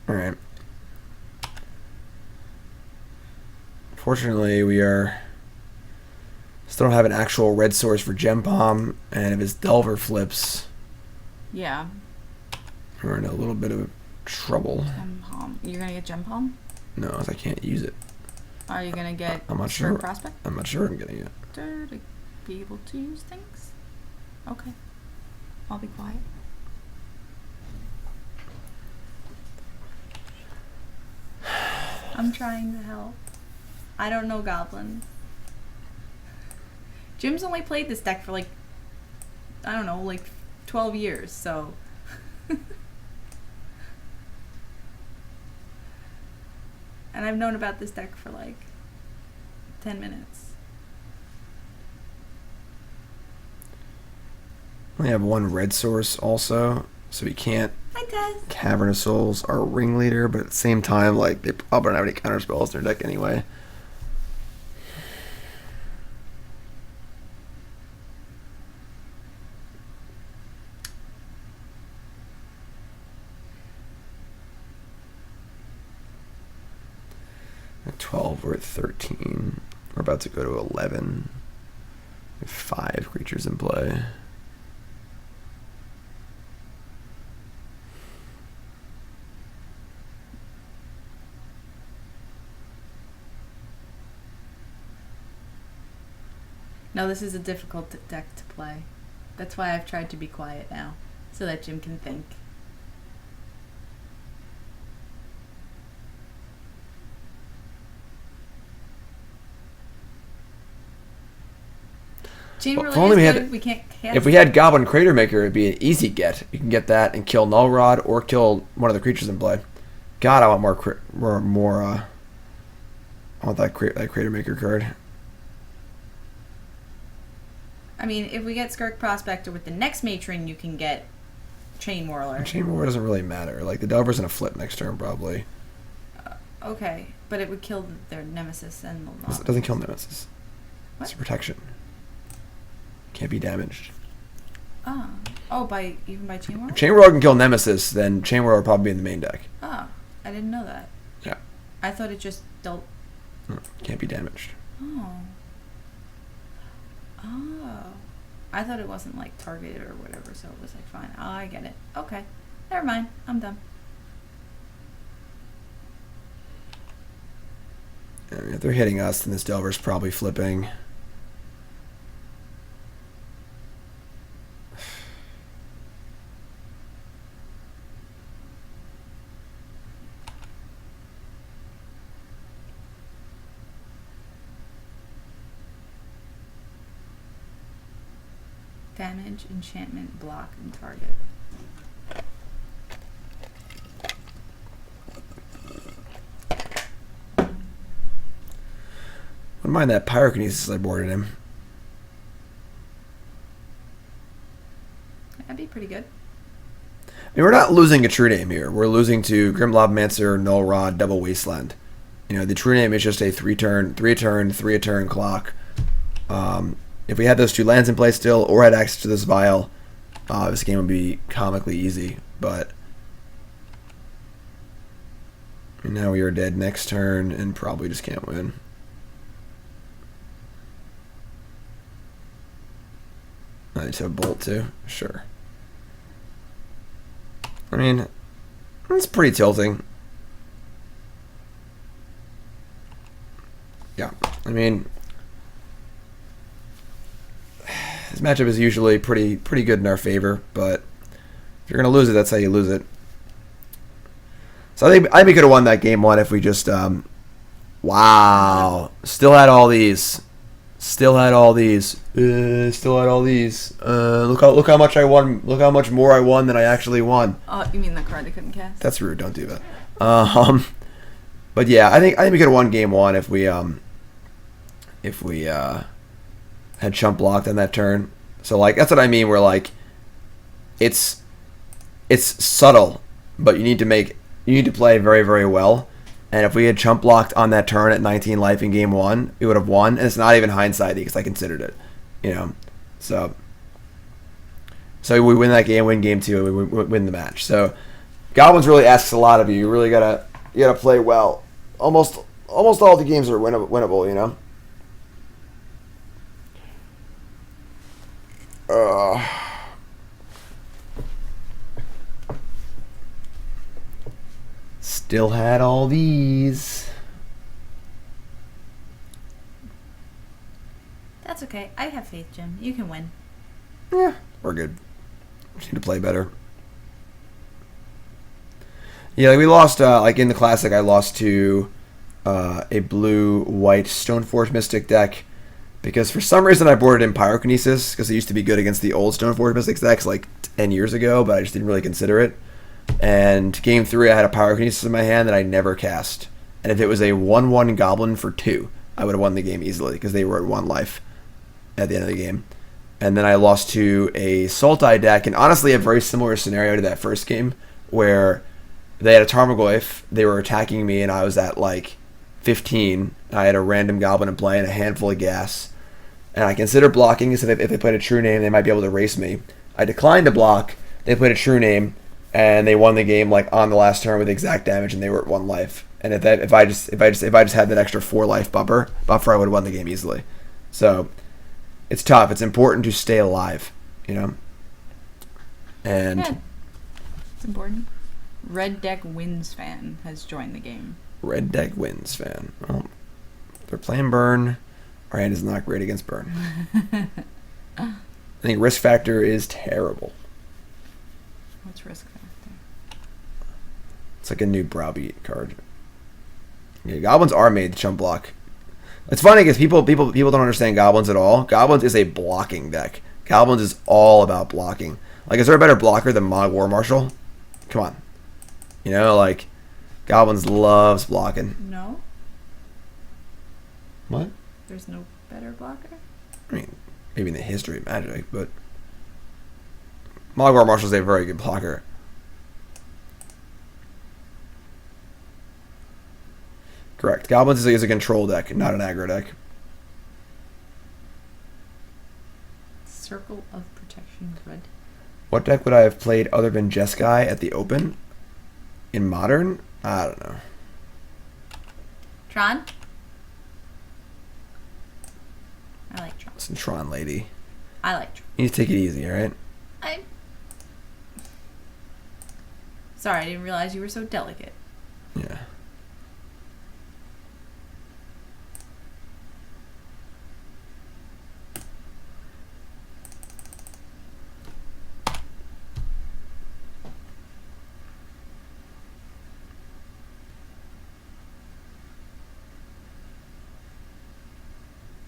All right. Fortunately, we still don't have an actual red source for Gempalm, and if his Delver flips, yeah, we're in a little bit of trouble. Gempalm. You're gonna get Gempalm? No, I can't use it. Are you gonna get I'm not Skirk sure. Prospect? I'm not sure I'm getting it. To be able to use things? Okay. I'll be quiet. I'm trying to help. I don't know goblins. Jim's only played this deck for like, I don't know, like 12 years, so And I've known about this deck for like 10 minutes. We have one red source also, so we can't Hi, Tess. Cavern of Souls our Ringleader, but at the same time, like, they probably don't have any counter spells in their deck anyway. At 12, we're at 13. We're about to go to 11. We have 5 creatures in play. No, this is a difficult deck to play. That's why I've tried to be quiet now, so that Jim can think. Chainwhirler if only is we good. had- We can't cast If we had Goblin Crater Maker, it'd be an easy get. You can get that and kill Null Rod or kill one of the creatures in play. God, I want more. I want that Crater Maker card. I mean, if we get Skirk Prospector with the next Matron, you can get Chainwhirler. Chainwhirler doesn't really matter. Like, the Delver's gonna flip next turn probably. Okay, but it would kill their Nemesis and It doesn't kill Nemesis. What? It's a protection. Can't be damaged. Oh, even by Chainwhirler? Chainwhirler can kill Nemesis, then Chainwhirler will probably be in the main deck. Oh, I didn't know that. Yeah. I thought it just dealt. Can't be damaged. Oh. I thought it wasn't like targeted or whatever, so it was like fine. Oh, I get it. Okay. Never mind. I'm done. I mean, if they're hitting us, then this Delver's probably flipping. Damage, enchantment, block, and target. Wouldn't mind that Pyrokinesis I boarded him. That'd be pretty good. I mean, we're not losing a true name here. We're losing to Grim Lobmancer, Null Rod, Double Wasteland. You know, the true name is just a 3 a turn clock. If we had those 2 lands in play still, or had access to this vial, this game would be comically easy. But now we are dead next turn and probably just can't win. I just have Bolt too. Sure. I mean, it's pretty tilting. Yeah, I mean, this matchup is usually pretty good in our favor, but if you're gonna lose it, that's how you lose it. So I think we could have won that game 1 if we just wow, still had all these. Look how much I won. Look how much more I won than I actually won. Oh, you mean the card I couldn't cast? That's rude. Don't do that. But yeah, I think we could have won game 1 if we had chump blocked on that turn. So like that's what I mean. Where like it's subtle, but you need to play very, very well. And if we had chump blocked on that turn at 19 life in game 1, we would have won. And it's not even hindsighty because I considered it, you know. So we win that game, win game 2, and we win the match. So Goblins really asks a lot of you. You really gotta play well. Almost all the games are winnable, you know. Still had all these. That's okay. I have faith, Jim. You can win. Yeah, we're good. Just need to play better. Yeah, like we lost, like in the Classic, I lost to a blue-white Stoneforge Mystic deck Because for some reason I boarded in Pyrokinesis, because it used to be good against the old Stoneforge Mystics decks like 10 years ago, but I just didn't really consider it. And game 3 I had a Pyrokinesis in my hand that I never cast. And if it was a 1/1 Goblin for 2, I would have won the game easily, because they were at 1 life at the end of the game. And then I lost to a Sultai deck, and honestly a very similar scenario to that first game, where they had a Tarmogoyf, they were attacking me, and I was at like 15. I had a random Goblin in play and a handful of gas. And I considered blocking, because if they played a True Name, they might be able to race me. I declined to block, they played a True Name, and they won the game like on the last turn with exact damage, and they were at 1 life. And if I just had that extra 4 life buffer, I would have won the game easily. So it's tough. It's important to stay alive, you know. And yeah, it's important. Red Deck Wins fan has joined the game. Red Deck Wins fan. Well, they're playing Burn. Our hand is not great against Burn. I think Risk Factor is terrible. What's Risk Factor? It's like a new Browbeat card. Yeah, Goblins are made to chump block. It's funny because people don't understand Goblins at all. Goblins is a blocking deck. Goblins is all about blocking. Like, is there a better blocker than Mogg War Marshal? Come on. You know, like, Goblins loves blocking. No. What? There's no better blocker? I mean, maybe in the history of Magic, but Mogg War Marshal is a very good blocker. Correct. Goblins is a control deck, not an aggro deck. Circle of Protection Red. What deck would I have played other than Jeskai at the Open? In Modern? I don't know. Tron? I like Tron. Listen, Tron lady. I like Tron. You need to take it easy, alright? Sorry, I didn't realize you were so delicate. Yeah.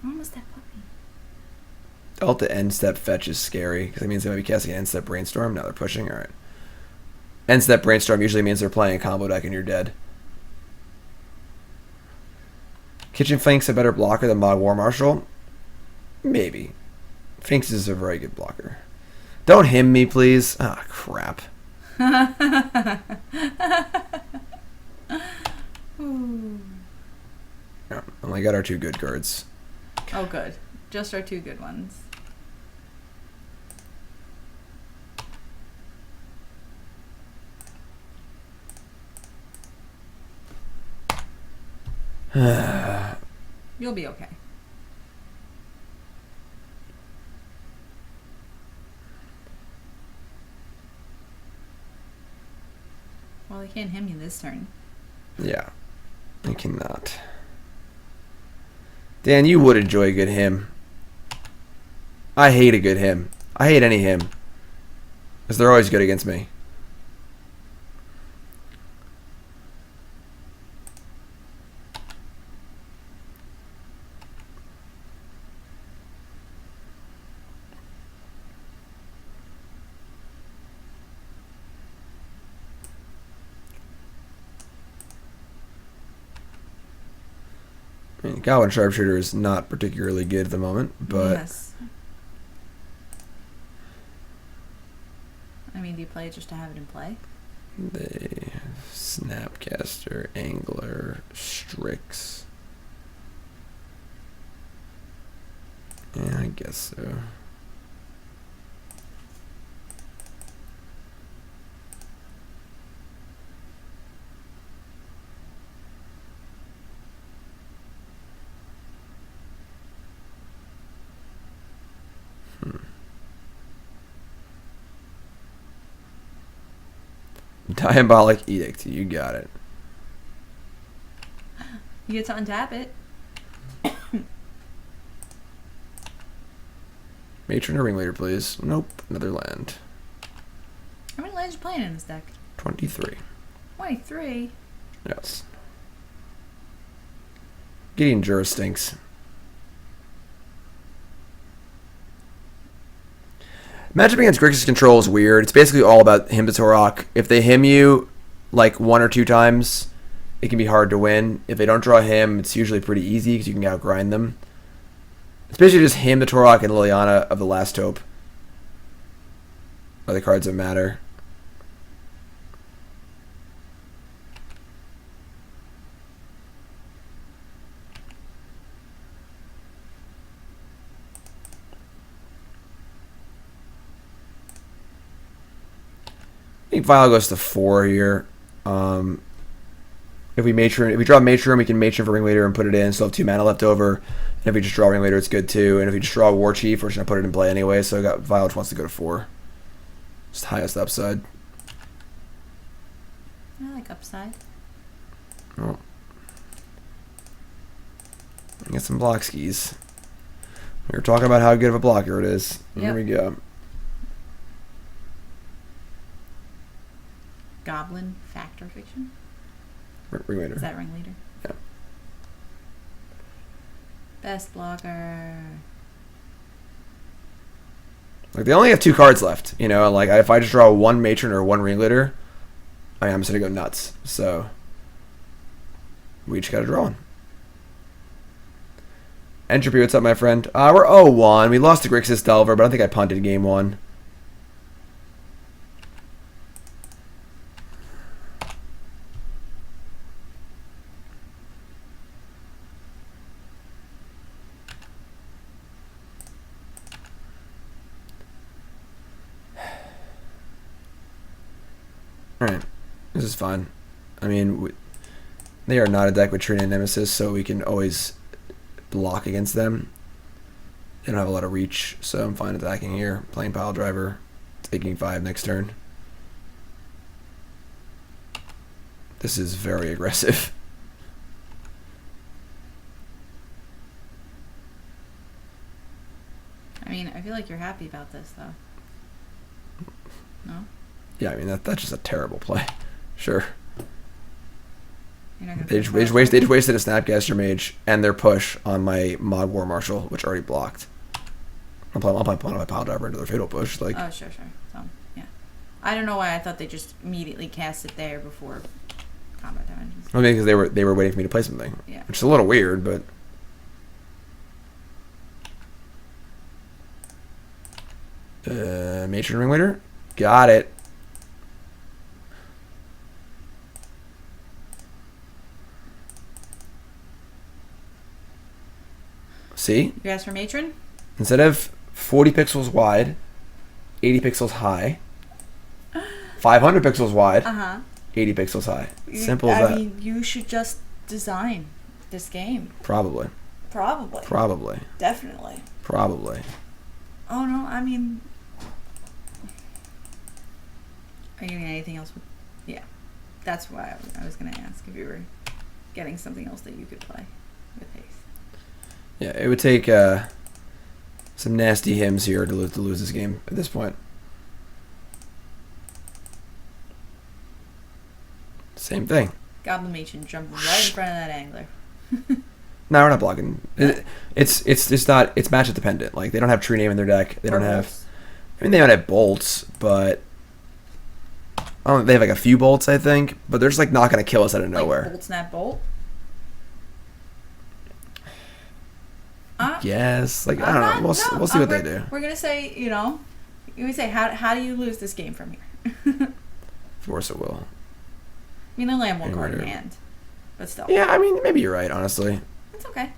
When was that puppy? Delta end step fetch is scary because it means they might be casting an end step brainstorm. Now they're pushing. All right. End step brainstorm usually means they're playing a combo deck and you're dead. Kitchen Finks a better blocker than Mogg War Marshal? Maybe. Finks is a very good blocker. Don't him me, please. Ah, crap. Yeah, only got our 2 good cards. Oh, good. Just our 2 good ones. You'll be okay. Well, they can't him you this turn. Yeah, I cannot. Dan, you would enjoy a good hymn. I hate a good hymn. I hate any hymn. Because they're always good against me. I mean, Goblin Sharpshooter is not particularly good at the moment, but... Yes. I mean, do you play it just to have it in play? They have Snapcaster, Angler, Strix. Yeah, I guess so. Diabolic Edict, you got it. You get to untap it. Matron or Ringleader, please. Nope, another land. How many lands are you playing in this deck? 23. 23. Yes. Gideon Jura stinks. Matchup against Grixis control is weird. It's basically all about him to Torok. If they him you like 1 or 2 times, it can be hard to win. If they don't draw him, it's usually pretty easy because you can outgrind them. It's basically just him, the Torok, and Liliana of the Last Hope are the cards that matter. I think Vial goes to 4 here. If we draw Matron, we can Matron for Ringleader and put it in. Still have 2 mana left over. And if we just draw Ringleader, it's good too. And if we just draw Warchief, we're just gonna put it in play anyway. So I got Vial, which wants to go to 4. Just highest upside. I like upside. Oh. Get some block skis. We were talking about how good of a blocker it is. Yep. Here we go. Goblin Factor Fiction? Ringleader. Is that Ringleader? Yeah. Best blocker. Like they only have 2 cards left, you know. And like if I just draw 1 Matron or 1 Ringleader, I'm just gonna go nuts. So we just gotta draw one. Entropy, what's up, my friend? We're 0-1. We lost to Grixis Delver, but I don't think I punted game 1. Alright, this is fine. I mean, they are not a deck with Trina and Nemesis, so we can always block against them. They don't have a lot of reach, so I'm fine attacking here. Playing Piledriver, taking 5 next turn. This is very aggressive. I mean, I feel like you're happy about this, though. No? Yeah, I mean, that's just a terrible play. Sure. You're not gonna They just wasted a Snapcaster Mage and their push on my Mogg War Marshal, which already blocked. I'll play my Piledriver into their Fatal Push. Like, oh, sure. So, yeah. I don't know why I thought they just immediately cast it there before combat dimensions. I mean, because they were waiting for me to play something. Yeah. Which is a little weird, but... Matron Ringleader? Got it. See? You asked for Matron? Instead of 40 pixels wide, 80 pixels high, 500 pixels wide, 80 pixels high. Simple as that. I mean, you should just design this game. Probably. Definitely. Probably. Oh, no, I mean... Are you getting anything else? Yeah. That's why I was going to ask if you were getting something else that you could play with haste. Yeah, it would take some nasty hymns here to lose this game at this point. Same thing. Goblin Matron jumping right in front of that angler. No, we're not blocking. It's matchup dependent. Like they don't have true name in their deck. They don't have. I mean, they might have bolts, but they have like a few bolts, I think. But they're just like not gonna kill us out of nowhere. Bolt snap bolt. Yes, like I don't know. We'll see what they do. We're gonna say, how do you lose this game from here? Force it will. I mean, I only have 1 card in hand, but still. Yeah, I mean, maybe you're right. Honestly, it's okay.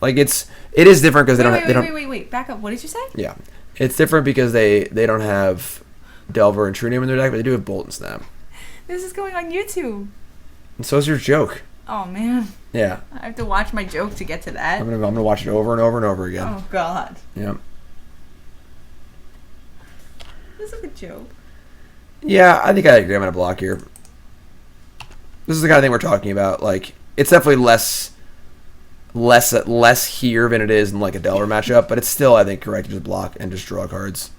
Like it is different because they don't. Wait. Back up. What did you say? Yeah, it's different because they don't have Delver and True Name in their deck, but they do have Bolt and Snap. This is going on YouTube. And so is your joke. Oh man. Yeah. I have to watch my joke to get to that. I'm gonna watch it over and over and over again. Oh god. Yep. This is a joke. Yeah, I think I agree. I'm gonna block here. This is the kind of thing we're talking about. Like, it's definitely less here than it is in like a Delver matchup, but it's still, I think, correct to just block and just draw cards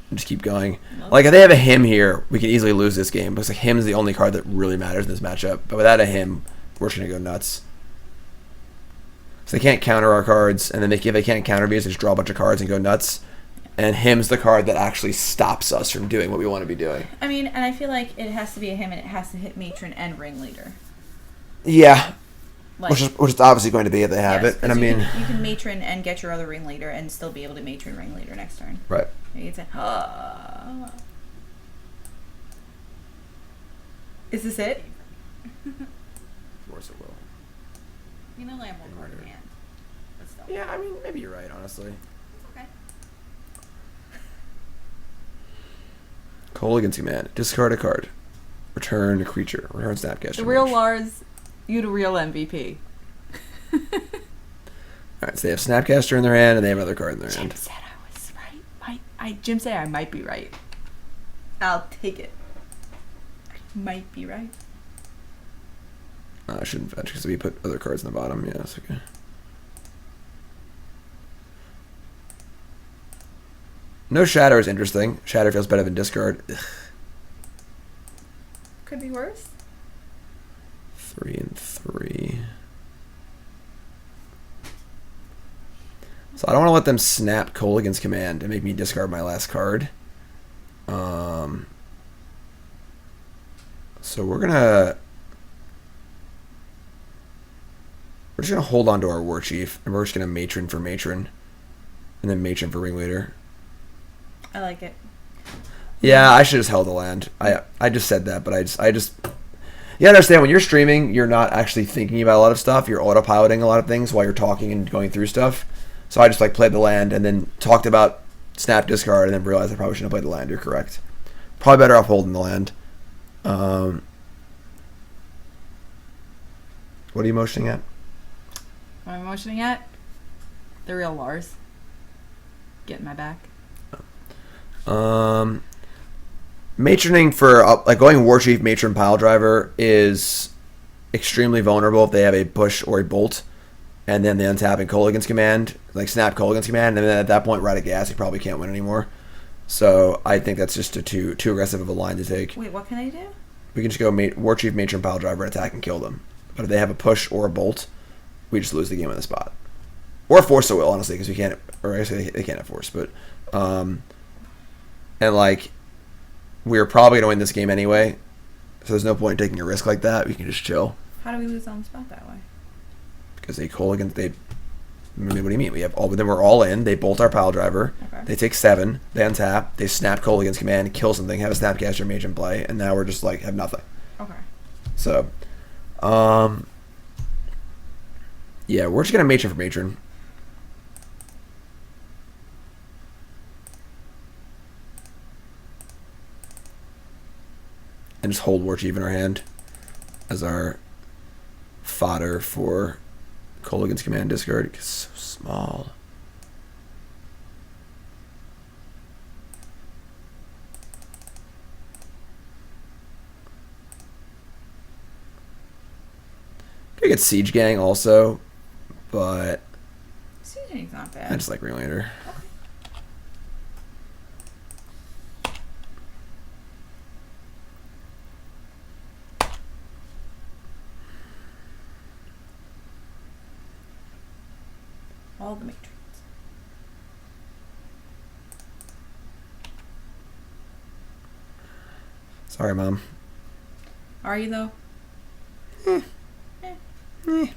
and just keep going. Like, if they have a hymn here, we can easily lose this game because like hymn is the only card that really matters in this matchup. But without a hymn, we're just gonna go nuts. So they can't counter our cards, and then if they can't counter these, they just draw a bunch of cards and go nuts. And him's the card that actually stops us from doing what we want to be doing. I mean, and I feel like it has to be a him, and it has to hit Matron and Ringleader. Yeah. Like, Which is obviously going to be if they have it. And I mean... You can Matron and get your other Ringleader and still be able to Matron Ringleader next turn. Right. You can say, Is this it? Of course it will. You know, I have one card in hand. But still. Yeah, I mean, maybe you're right, honestly. Okay. Colligan's command. Discard a card. Return a creature. Return Snapcaster. The real Lars, you the real MVP. Alright, so they have Snapcaster in their hand and they have another card in their hand. Jim said I was right. Jim said I might be right. I'll take it. I might be right. I shouldn't fetch because we put other cards in the bottom. Yeah, that's okay. No Shatter is interesting. Shatter feels better than discard. Ugh. Could be worse. 3 and 3. So I don't want to let them snap Colligan's command and make me discard my last card. So we're just gonna hold on to our Warchief, and we're just gonna Matron for Matron, and then Matron for Ringleader. I like it. Yeah, I should have held the land. I just said that, but I just you understand when you're streaming, you're not actually thinking about a lot of stuff. You're autopiloting a lot of things while you're talking and going through stuff. So I just like played the land and then talked about snap discard and then realized I probably shouldn't have played the land. You're correct. Probably better off holding the land. What are you motioning at? What am I motioning at? The real Lars. Get in my back. Matroning for like going Warchief, Matron, Piledriver is extremely vulnerable if they have a push or a bolt, and then they untap in Colligan's command, like snap Colligan's command, and then at that point, right at gas, you probably can't win anymore. So I think that's just too aggressive of a line to take. Wait, what can I do? We can just go Warchief, Matron, Piledriver, and attack and kill them. But if they have a push or a bolt, we just lose the game on the spot. Or Force of Will, honestly, because we can't, or I guess they can't have Force, but, and like, we're probably going to win this game anyway, so there's no point in taking a risk like that. We can just chill. How do we lose on the spot that way? Because they Colligan, what do you mean? We have all, then we're all in, they bolt our Piledriver, Okay. they take 7, they untap, they snap Colligan's command, kill something, have a Snapcaster Mage in play, and now we're just like, have nothing. Okay. So, yeah, we're just going to Matron for Matron. And just hold Warchief in our hand as our fodder for Colligan's command discard. It's so small. Could get Siege Gang also, but Siege Gang's not bad. I just like Ringleader. All the Matrons. Sorry, Mom. Are you though? Alright,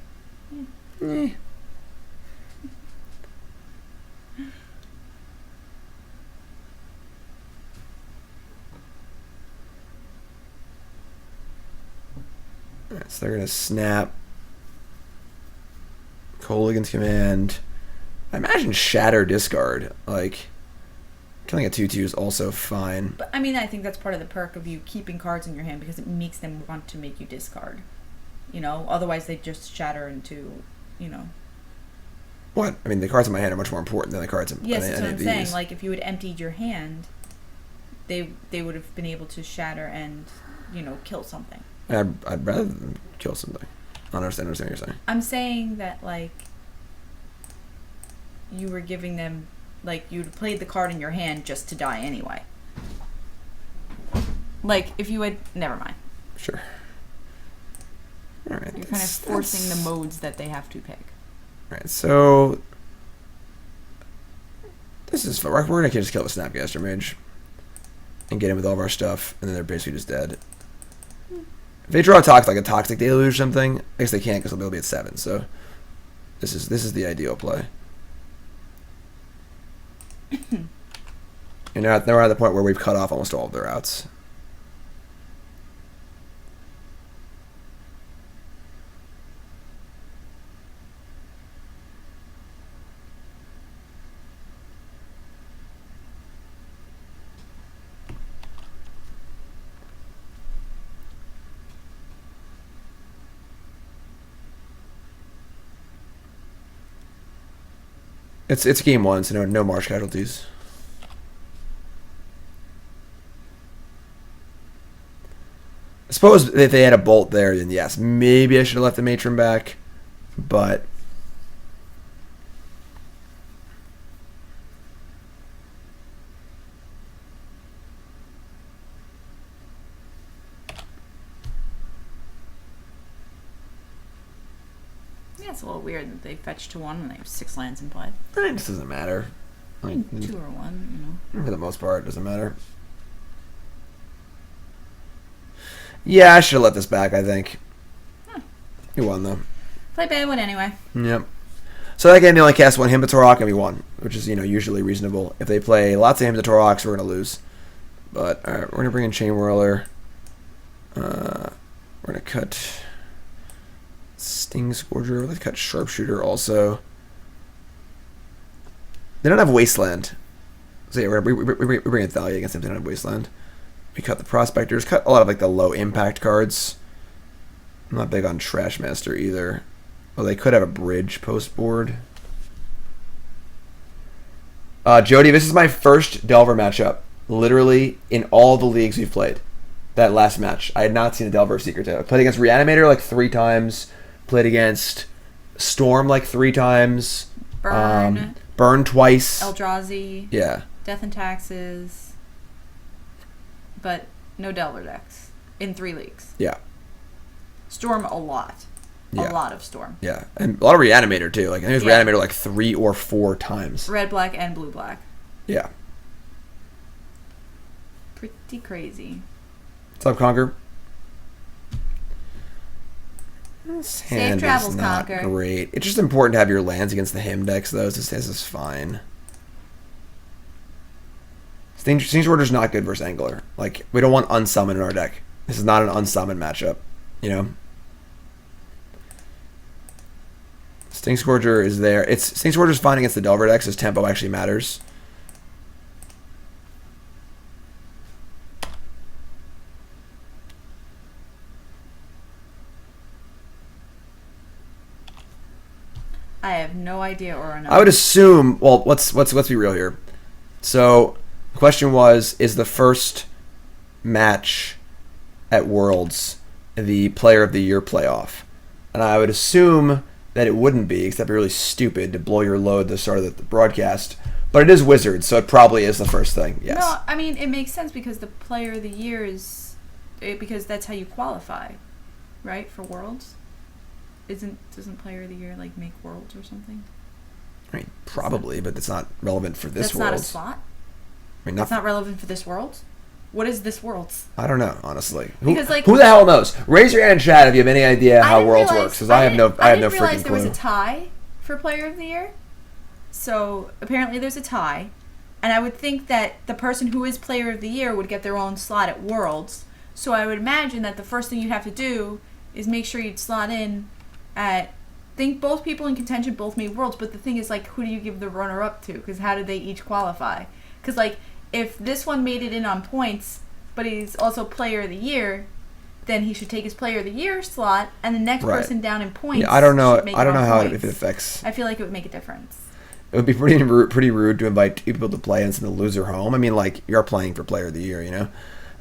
so they're going to snap Colligan's command. I imagine Shatter discard. Like, killing a 2/2 is also fine. But I mean, I think that's part of the perk of you keeping cards in your hand because it makes them want to make you discard. You know, otherwise they just shatter into, you know. What? I mean, the cards in my hand are much more important than the cards in Yes, any that's what of I'm these. saying. Like, if you had emptied your hand, they would have been able to shatter and, you know, kill something. I'd rather than kill something. I don't understand what you're saying. I'm saying that, like, you were giving them, like, you'd played the card in your hand just to die anyway. Like, if you had... Never mind. Sure. Alright. You're kind of forcing the modes that they have to pick. Alright, so... This is fun. We're gonna just kill the Snapcaster Mage and get in with all of our stuff, and then they're basically just dead. If they draw like a Toxic Deluge or something, I guess they can't because they'll be at 7. So this is the ideal play. And now we're at the point where we've cut off almost all of their outs. It's game 1, so no marsh casualties. I suppose if they had a bolt there, then yes, maybe I should have left the Matron back, but yeah, it's a little weird that they fetch to 1 and they have 6 lands in play. it just doesn't matter. I mean, 2 or 1, you know. For the most part, it doesn't matter. Yeah, I should have let this back, I think. You won, though. Play bad one anyway. Yep. So that game, they only cast 1 Hymn to Torok, and we won, which is, usually reasonable. If they play lots of Hymn to Toroks, we're going to lose. But, alright, we're going to bring in Chainwhirler. We're going to cut Stingscourger. Let's cut Sharpshooter also. They don't have Wasteland. So yeah, we bring in Thalia against them. They don't have Wasteland. We cut the Prospectors. Cut a lot of like the low impact cards. I'm not big on Trashmaster either. Oh, they could have a bridge post board. Jody, this is my first Delver matchup. Literally in all the leagues we've played. That last match. I had not seen a Delver Secret Tail. I played against Reanimator like 3 times. Played against Storm like 3 times. Burn twice. Eldrazi. Yeah. Death and Taxes. But no Delver decks. In 3 leagues. Yeah. Storm a lot. Yeah. A lot of Storm. Yeah. And a lot of Reanimator too. Like I think it was Reanimator like 3 or 4 times. Red, black, and blue, black. Yeah. Pretty crazy. What's up, Conquer? This hand travels, is not Conquer. great. It's just important to have your lands against the Hymn decks, though. This is fine. Stingscourger's not good versus Angler. Like, we don't want unsummon in our deck. This is not an unsummon matchup, you know? Stingscourger is there. Stingscourger's fine against the Delver decks, as tempo actually matters. I have no idea or no. I would assume. Well, let's be real here. So the question was: is the first match at Worlds the Player of the Year playoff? And I would assume that it wouldn't be, except it'd be really stupid to blow your load at the start of the broadcast. But it is Wizards, so it probably is the first thing. Yes. No, I mean it makes sense because the Player of the Year is because that's how you qualify, right, for Worlds. Doesn't Player of the Year like make Worlds or something? I mean, probably, but that's not relevant for this That's World. not a slot? I mean, That's not relevant for this World? What is this Worlds? I don't know, honestly. Because, like, who the hell knows? Raise your hand in chat if you have any idea how Worlds works, because I have no I didn't freaking realize there clue. was a tie for Player of the Year. So apparently there's a tie, and I would think that the person who is Player of the Year would get their own slot at Worlds. So I would imagine that the first thing you'd have to do is make sure you'd slot in at. Think both people in contention both made Worlds, but the thing is, like, who do you give the runner-up to? Because how did they each qualify? Because, like, if this one made it in on points, but he's also Player of the Year, then he should take his Player of the Year slot, and the next person down in points. Yeah, I don't know. should make I don't know how points. it affects. I feel like it would make a difference. It would be pretty rude to invite people to play and send the loser home. I mean, like, you're playing for Player of the Year, you know.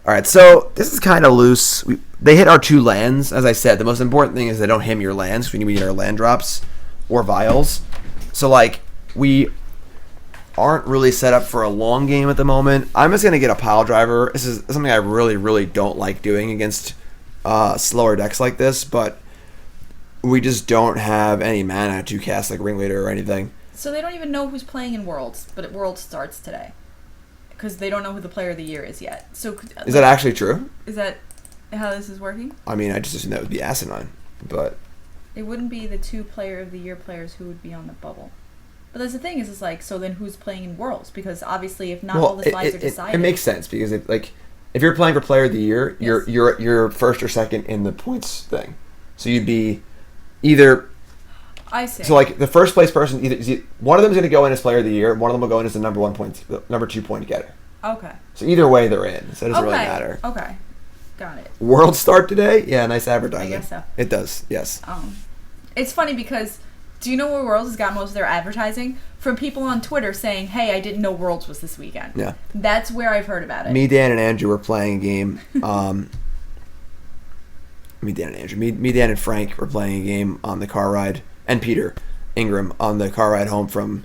All right, so this is kind of loose. They hit our 2 lands. As I said, the most important thing is they don't him your lands because we need our land drops or vials. So, like, we aren't really set up for a long game at the moment. I'm just going to get a Piledriver. This is something I really, really don't like doing against slower decks like this, but we just don't have any mana to cast, like, Ringleader or anything. So they don't even know who's playing in Worlds, but Worlds starts today. Because they don't know who the player of the year is yet. So Is that actually true? Is that how this is working? I mean, I just assumed that would be asinine, but It wouldn't be the 2 player of the year players who would be on the bubble. But that's the thing is, it's like, so then who's playing in Worlds? Because obviously, if not all the slides are decided, it makes sense because if you're playing for player of the year, Yes. you're first or second in the points thing, so you'd be either. I see. So like the first place person, one of them is going to go in as player of the year, one of them will go in as the number 2 point getter. Okay. So either way, they're in. So it doesn't really matter. Okay. Got it. World start today? Yeah, nice advertising. I guess so. It does. Yes. It's funny because do you know where Worlds has got most of their advertising? From people on Twitter saying, "Hey, I didn't know Worlds was this weekend." Yeah. That's where I've heard about it. Me, Dan, and Andrew were playing a game. Me, Dan, and Andrew. Me, Dan, and Frank were playing a game on the car ride, and Peter Ingram on the car ride home from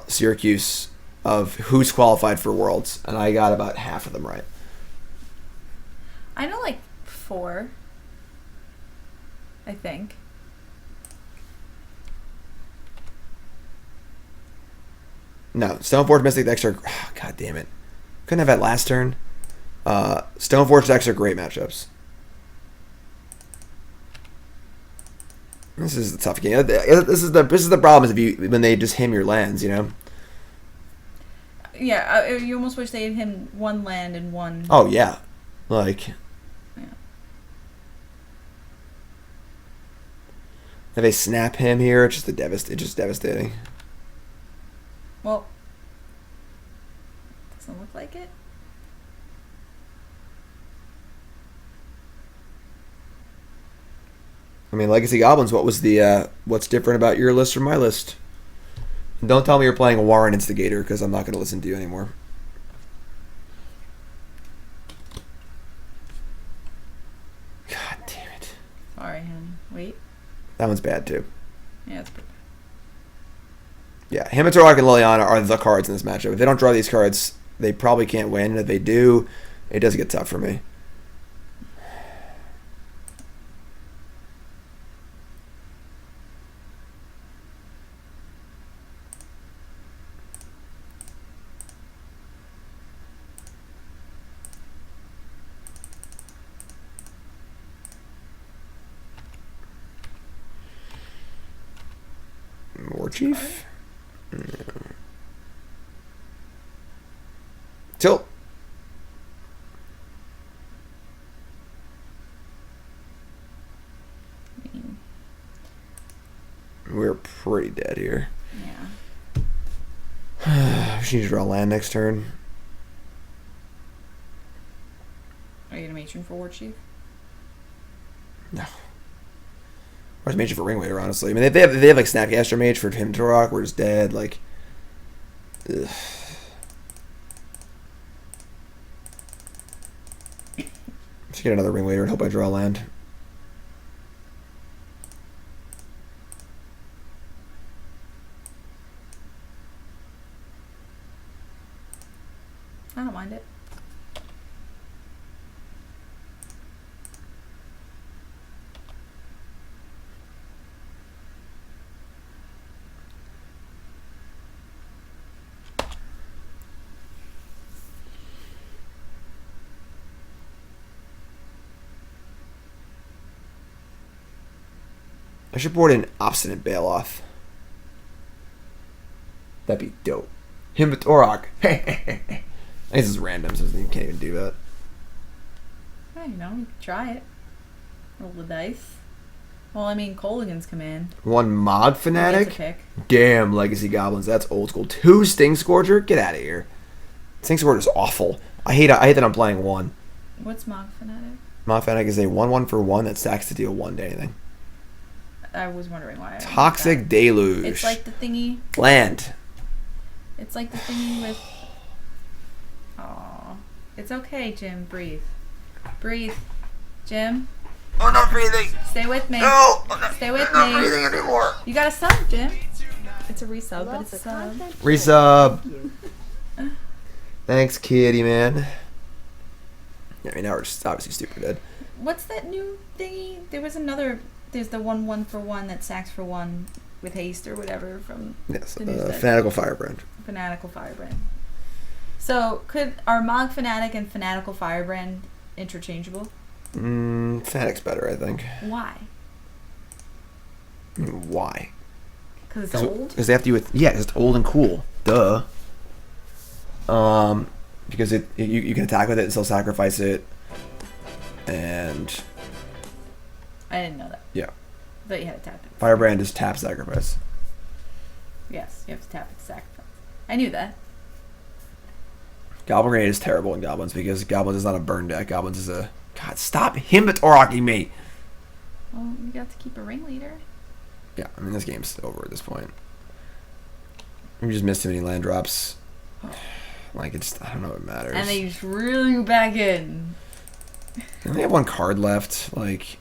Syracuse of who's qualified for Worlds, and I got about half of them right. I know like 4. I think. No, Stoneforge Mystic decks are... Oh, God damn it. Couldn't have that last turn. Stoneforge decks are great matchups. This is a tough game. This is the problem is when they just him your lands, you know? Yeah, you almost wish they had him 1 land and 1... Oh, yeah. Like... Yeah. If they snap him here, it's just devastating. Well, doesn't look like it. I mean, Legacy Goblins, what's different about your list from my list? Don't tell me you're playing a Warren Instigator, because I'm not going to listen to you anymore. God damn it. Sorry, honey. Wait. That one's bad, too. Yeah, it's pretty. Yeah, Himitorok and Liliana are the cards in this matchup. If they don't draw these cards, they probably can't win. And if they do, it does get tough for me. Warchief? No. Tilt. We're pretty dead here. Yeah. We need to draw land next turn. Are you gonna matron for Warchief? No. Or is Mage for Ringleader, honestly. I mean, they have like Snapcaster Mage for him to rock. We're just dead. Like, ugh. Let's get another Ringleader and hope I draw land. I don't mind it. I should board an Obstinate Bailoff. That'd be dope. Himitorok. This is random, so you can't even do that. Hey, you know, you can try it. Roll the dice. Well, I mean, Colligan's command. 1 Mod He Fanatic? gets a pick. Damn, Legacy Goblins. That's old school. 2 Stingscourger? Get out of here. Stingscourger is awful. I hate that I'm playing 1. What's Mogg Fanatic? Mod Fanatic is a 1/1 for 1 that stacks to deal 1 to anything. I was wondering why. I didn't Toxic like that. Deluge. It's like the thingy. Land. It's like the thingy with. Aw. It's okay, Jim. Breathe. Breathe. Jim, I'm not breathing. stay with me. No. Stay with I'm me. not breathing anymore. You got a sub, Jim. It's a resub, but Love it's a the sub. content. Resub. Thank you. Thanks, kitty man. Yeah, I mean, now we're just obviously stupid dead. What's that new thingy? There was another. There's the 1/1 for 1 that sacks for 1 with haste or whatever from Yes, the new set. Fanatical Firebrand. Fanatical Firebrand. So are Mogg Fanatic and Fanatical Firebrand interchangeable? Fanatic's better, I think. Why? Why? Because it's old? Because they have to do with... Yeah, 'cause it's old and cool. Duh. Because you can attack with it and still sacrifice it. And... I didn't know that. Yeah. But you had to tap it. Firebrand is tap sacrifice. Yes, you have to tap it to sacrifice. I knew that. Goblin Grenade is terrible in Goblins because Goblins is not a burn deck. Goblins is a... God, stop Himbatoraki me! Well, you got to keep a ringleader. Yeah, I mean, this game's over at this point. We just missed too many land drops. Oh. Like, it's... I don't know if it matters. And they just reel you back in. And they have one card left. Like...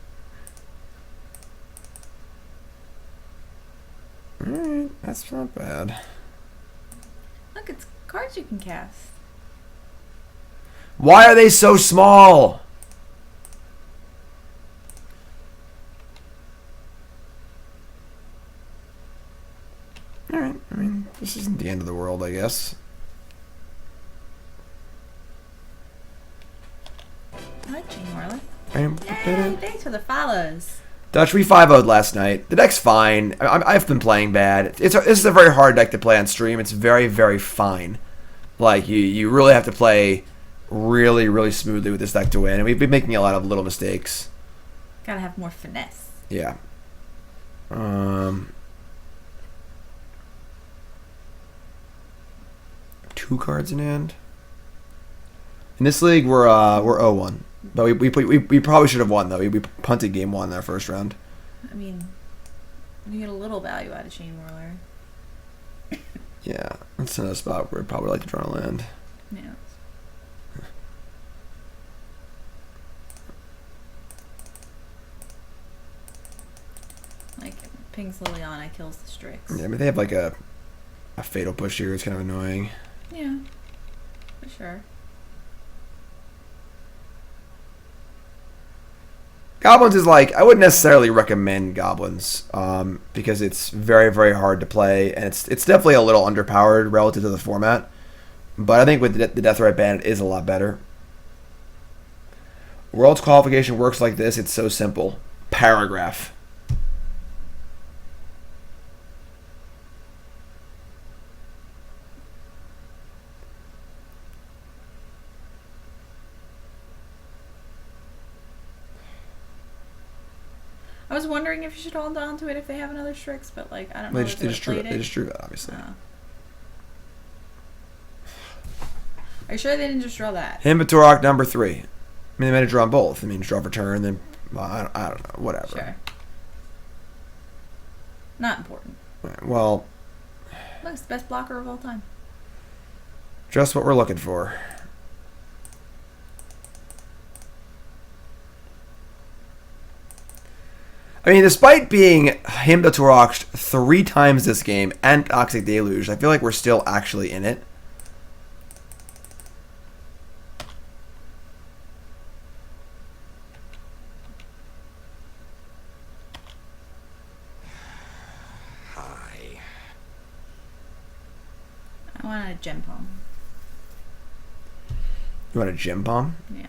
Alright, that's not bad. Look, it's cards you can cast. Why are they so small? Alright, I mean, this isn't the end of the world, I guess. I like Chainwhirler. Yay, Yay, thanks for the follows. Dutch, we 5-0'd last night. The deck's fine. I've been playing bad. This is a very hard deck to play on stream. It's very, very fine. Like, you really have to play really, really smoothly with this deck to win. And we've been making a lot of little mistakes. Gotta have more finesse. Yeah. Two cards in hand. In this league, we're 0-1. But we probably should have won, though. We punted game 1 in our first round. I mean, you get a little value out of Chainwhirler. Yeah, that's another spot where I'd probably like to draw a land. Yeah. Like, pings Liliana, kills the Strix. Yeah, I mean, they have like a fatal push here. It's kind of annoying. Yeah, for sure. Goblins is like, I wouldn't necessarily recommend Goblins because it's very, very hard to play, and it's definitely a little underpowered relative to the format. But I think with the Deathrite ban, it is a lot better. World's qualification works like this. It's so simple. Paragraph. I was wondering if you should hold on to it if they have another Strix, but like I don't know. They just drew it, obviously. Are you sure they didn't just draw that? Himbatorok number 3. I mean, they might have drawn both. I mean, draw for turn, then well, I don't know, whatever. Sure. Not important. Right, well, Look, it's the best blocker of all time. just what we're looking for. I mean, despite being Himbatoroked 3 times this game and Toxic Deluge, I feel like we're still actually in it. Hi. I want a Gempalm. You want a Gempalm? Yeah.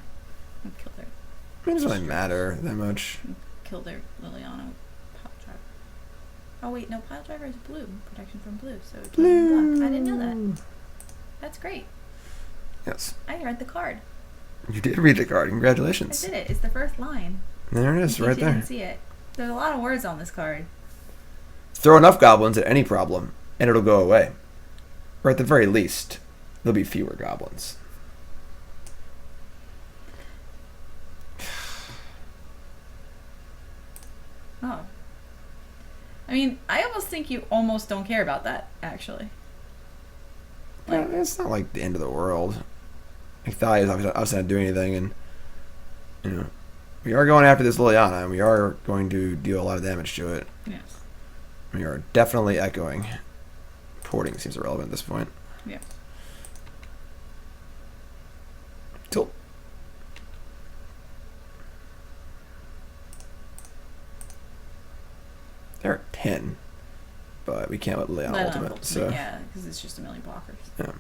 I'll kill their. It doesn't really matter that much. Kill their Liliana Piledriver. Oh wait, no, Piledriver is blue. Protection from blue, so it doesn't block. I didn't know that. That's great. Yes. I read the card. You did read the card. I Congratulations. did it. It's the first line. There it is, In case right you there. didn't see it. There's a lot of words on this card. Throw enough goblins at any problem, and it'll go away. Or at the very least, there'll be fewer goblins. Oh. I mean, I almost think you almost don't care about that, actually. Yeah, it's not like the end of the world. Like Thalia is obviously not doing anything, and you know, we are going after this Liliana, and we are going to deal a lot of damage to it. Yes. We are definitely echoing. Porting seems irrelevant at this point. Yes. Tilt. They're at 10. but we can't let on ultimate. So yeah, because it's just a million blockers. yeah.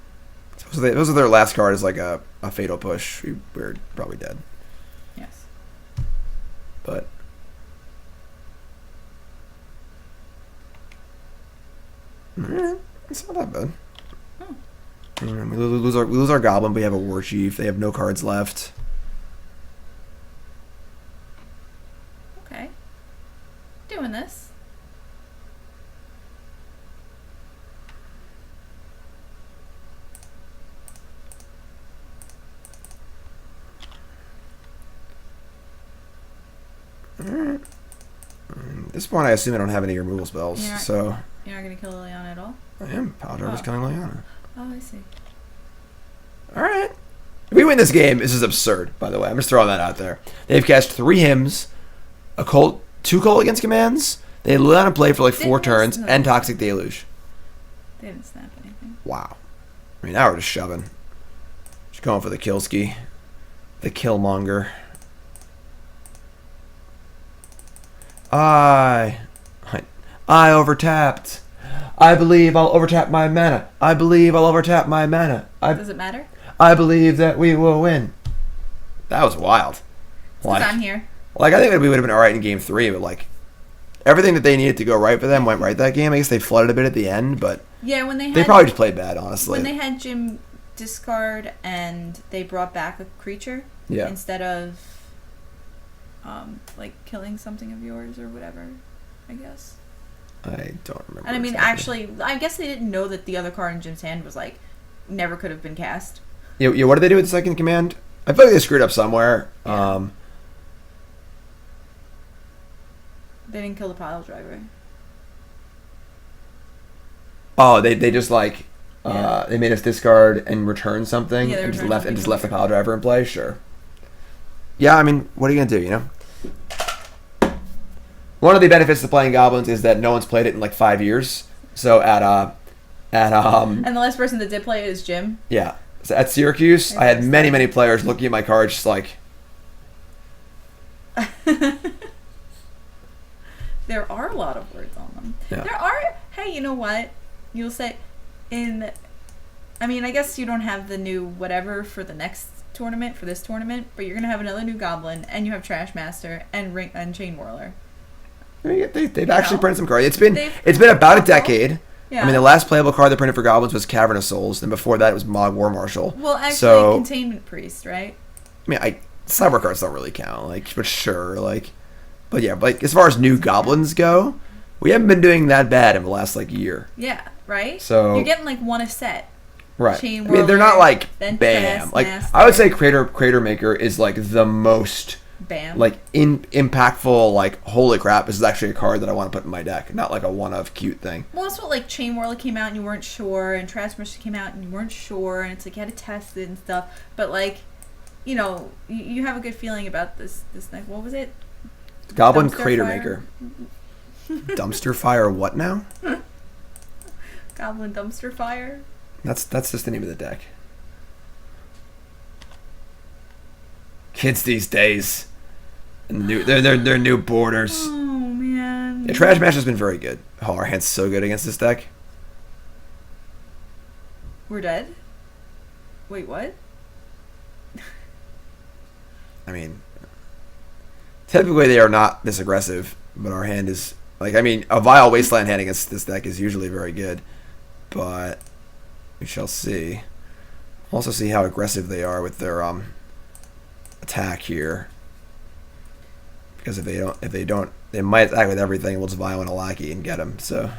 So those are their last card is like a fatal push. We're probably dead. Yes. But it's not that bad. Oh. We lose our goblin, but we have a warchief. They have no cards left. Okay. Doing this. Alright. At this point, I assume I don't have any removal spells, so... You're not going to kill Liliana at all? I am. Piledriver's killing Liliana. Oh, I see. Alright. If we win this game, this is absurd, by the way. I'm just throwing that out there. They've cast 3 hymns, a cult, 2 cult against commands. They had Liliana play for like 4 turns, and Toxic Deluge. They didn't snap anything. Wow. I mean, now we're just shoving. Just going for the killski. The killmonger. I overtapped. I believe I'll overtap my mana. I believe I'll overtap my mana. Does it matter? I believe that we will win. That was wild. What's on here? Like, I think that we would have been alright in game 3, but like, everything that they needed to go right for them went right that game. I guess they flooded a bit at the end, but yeah, when they probably just played bad, honestly. When they had Jim discard and they brought back a creature instead of like killing something of yours or whatever, I guess. I don't remember. And I mean, actually, I guess they didn't know that the other card in Jim's hand was like never could have been cast. Yeah. What did they do with the second command? I feel like they screwed up somewhere. Yeah. They didn't kill the Piledriver. Oh, they just like they made us discard and return something and just left the Piledriver in play. Sure. Yeah, I mean, what are you gonna do? You know. One of the benefits to playing Goblins is that no one's played it in like 5 years. So and the last person that did play it is Jim. Yeah. So at Syracuse, I had many players looking at my cards just like. There are a lot of words on them. Yeah. There are. Hey, you know what? You'll say I mean, I guess you don't have the new whatever for the next tournament, for this tournament, but you're going to have another new Goblin, and you have Trashmaster and Chainwhirler. They've actually printed some cards. It's been about a decade. Yeah. I mean, the last playable card they printed for Goblins was Cavern of Souls, and before that it was Mogg War Marshal. Well, actually, Containment Priest, right? I mean, cyber cards don't really count, like, but sure, like, but yeah, like as far as new Goblins go, we haven't been doing that bad in the last like year. Yeah, right. So you're getting like one a set. Right. I mean, they're not like bam. Like I would say, Crater Maker is like the most bam. Like impactful. Like holy crap, this is actually a card that I want to put in my deck, not like a one-of cute thing. Well, that's what like Chainwhirler came out and you weren't sure, and Trashmaster came out and you weren't sure, and it's like you had to test it and stuff. But like, you know, you have a good feeling about this. What was it? Goblin Crater Maker. Dumpster Fire. What now? Goblin Dumpster Fire. That's just the name of the deck. Kids these days, and they're new borders. Oh man. Yeah, Trashmaster's been very good. Oh, our hand's so good against this deck. We're dead? Wait, what? I mean, typically they are not this aggressive, but our hand is like, I mean, a Vile Wasteland hand against this deck is usually very good, but we shall see. Also see how aggressive they are with their attack here, because if they don't, they might attack with everything. We'll just Vile and a Lackey and get them. So.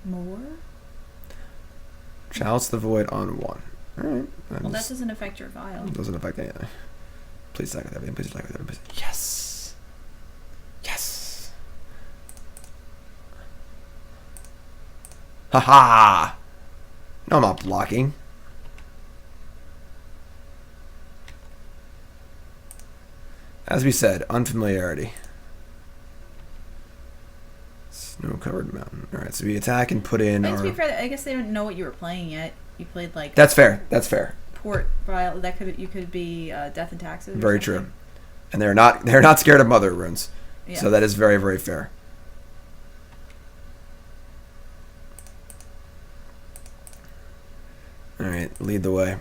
More? Chalice the Void on 1. Alright. Well, that doesn't affect your vial. It doesn't affect anything. Please attack with everything. Please attack with everything. Yes! Yes! Haha! No, I'm not blocking. As we said, unfamiliarity. No covered mountain. All right, so we attack and put in But our... to be fair, I guess they didn't know what you were playing yet. You played like That's fair. That's fair. Port Vial. That could be Death and Taxes. Or Very something. true. And they're not scared of mother runes. Yeah. So that is very, very fair. All right, lead the way.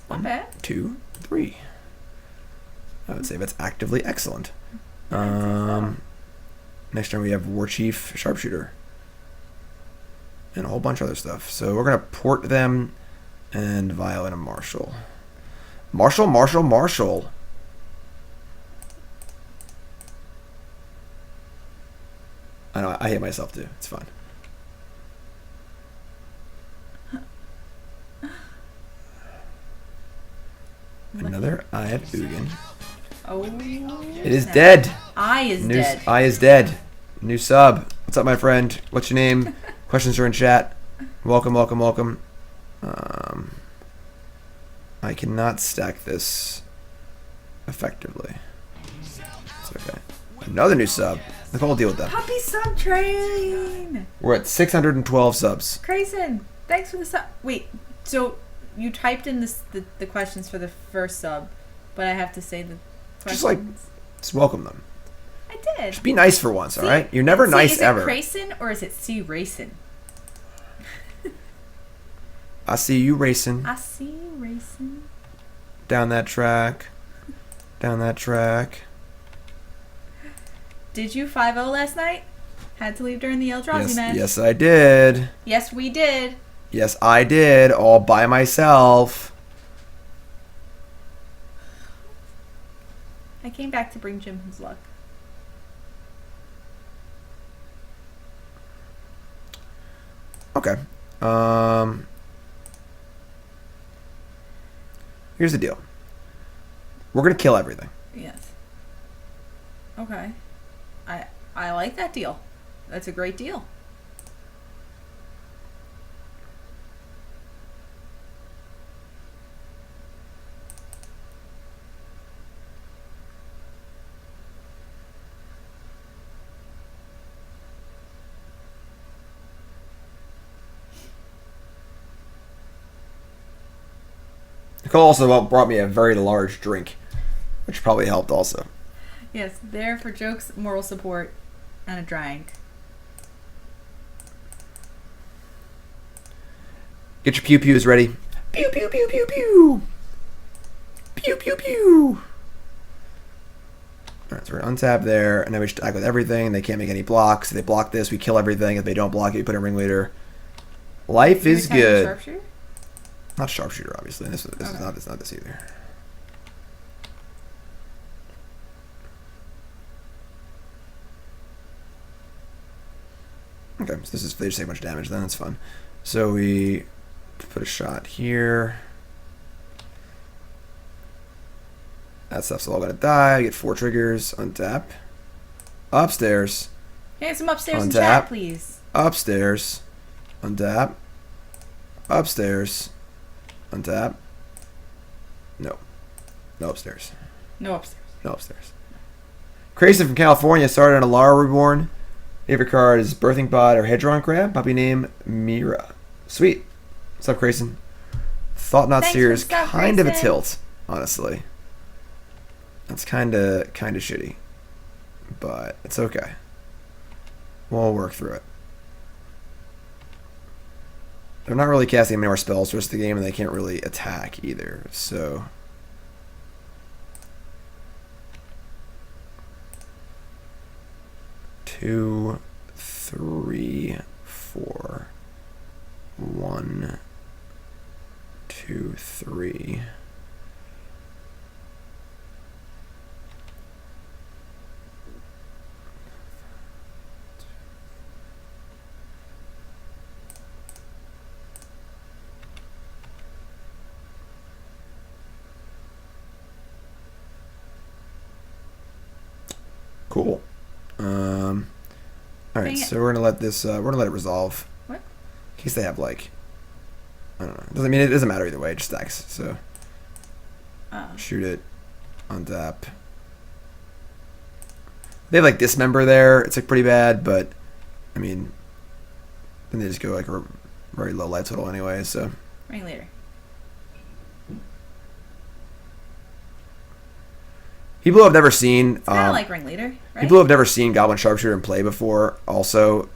Not bad. 2, 3. I would say that's actively excellent. So. Next turn we have Warchief, Sharpshooter, and a whole bunch of other stuff. So we're gonna port them and Vial and a Marshal. Marshal. I know, I hate myself too. It's fun. Another Eye of Ugin. Oh. It is dead. Eye is dead. Eye is dead. New sub. What's up, my friend? What's your name? Questions are in chat. Welcome. I cannot stack this effectively. It's okay. Another new sub. Nicole, deal with that. Puppy Sub Train. We're at 612 subs. Grayson, thanks for the sub. Wait, so you typed in the questions for the first sub, but I have to say the questions. Just welcome them. I did. Just be nice for once, all right? You're never nice ever. Is it Grayson or is it C Racing? I see you racing. I see you racing. Down that track. Did you 5-0 last night? Had to leave during the Eldrazi match? Yes, I did. Yes, we did. Yes, I did. All by myself. I came back to bring Jim his luck. Okay. Here's the deal. We're going to kill everything. Yes. Okay. I like that deal. That's a great deal. Nicole also brought me a very large drink, which probably helped also. Yes, there for jokes, moral support, and a drink. Get your pew-pews ready. Pew, pew, pew, pew, pew. Pew, pew, pew. Alright, so we're going to untap there, and then we just attack with everything. They can't make any blocks. If they block this, we kill everything. If they don't block it, we put in Ringleader. Life is good. Sharpshooter? Not Sharpshooter, obviously. This is not this either. Okay, so this is, they just take much damage then, it's fun. So we put a shot here. That stuff's all gonna die. Get 4 triggers, untap. Upstairs. Hey, some upstairs in Untap. chat, please. Upstairs. Untap. Upstairs. Untap. No. No upstairs. No upstairs. No upstairs. Grayson from California started on a Lara Reborn. Favorite card is Birthing Pod or Hedron Crab. Puppy name Mira. Sweet. What's up, Grayson? Thought Not Thanks Seer for is stuff, kind of a Grayson. tilt, honestly. That's kind of shitty, but it's okay. We'll work through it. They're not really casting many more spells for the rest of the game, and they can't really attack either. So. Two, 3, 4. 1, 2, 3. Cool. All right, so we're gonna let this. We're gonna let it resolve. What? In case they have like, I don't know. It doesn't matter either way. It just stacks. So shoot it, untap. They have like Dismember there. It's like pretty bad, but I mean, then they just go like a very low life total anyway. So Ringleader. people who have never seen It's kind of like Ringleader, right? people who have never seen Goblin Sharpshooter in play before. Also,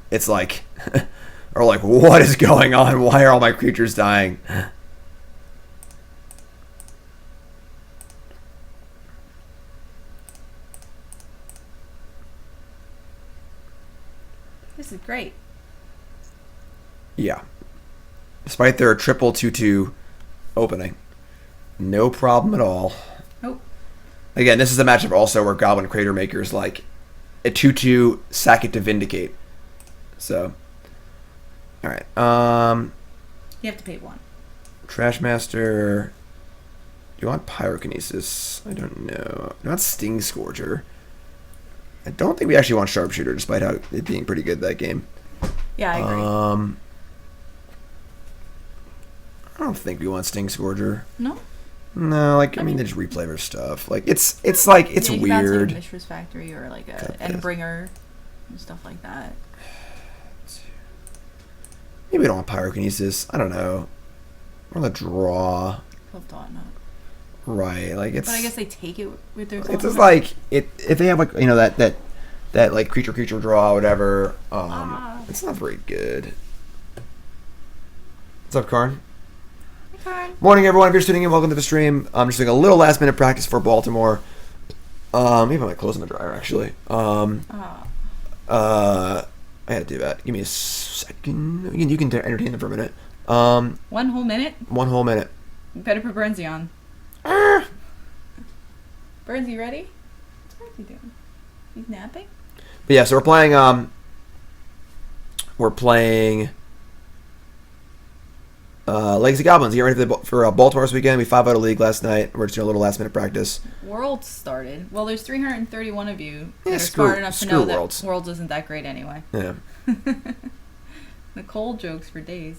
it's like are like, what is going on? Why are all my creatures dying? This is great. Yeah. Despite their triple 2/2 opening. No problem at all. Oh. Again, this is a matchup also where Goblin Crater Maker's like a 2/2 sack it to Vindicate. So. Alright. You have to pay 1. Trashmaster. Do you want Pyrokinesis? I don't know. Not Stingscourger. I don't think we actually want Sharpshooter, despite how it being pretty good that game. Yeah, I agree. I don't think we want Stingscourger. No? No, like I mean they just replay their stuff. Like it's like it's yeah, you can bounce weird. like a Mishra's Factory or like a Endbringer and stuff like that. Maybe we don't want Pyrokinesis. I don't know. We're on the draw. Cliff-Dot, no. Right, like it's. But I guess they take it with their. It's just like if they have like that like creature draw whatever. It's not very good. What's up, Karn? Okay. Morning, everyone. If you're tuning in, welcome to the stream. I'm just doing a little last minute practice for Baltimore. Maybe I might close in the dryer actually. I had to do that. Give me a second. You can entertain them for a minute. 1 whole minute. 1 whole minute. You better put Bernsey on. Bernsey, ready? What's Bernsey doing? He's napping? But yeah, so we're playing Legacy Goblins. Get ready for Baltimore this weekend. We 5 out of league last night. We're just doing a little last minute practice. Worlds started. Well, there's 331 of you that Yeah, are smart enough to know Worlds. that Worlds isn't that great anyway. Yeah. The cold jokes for days.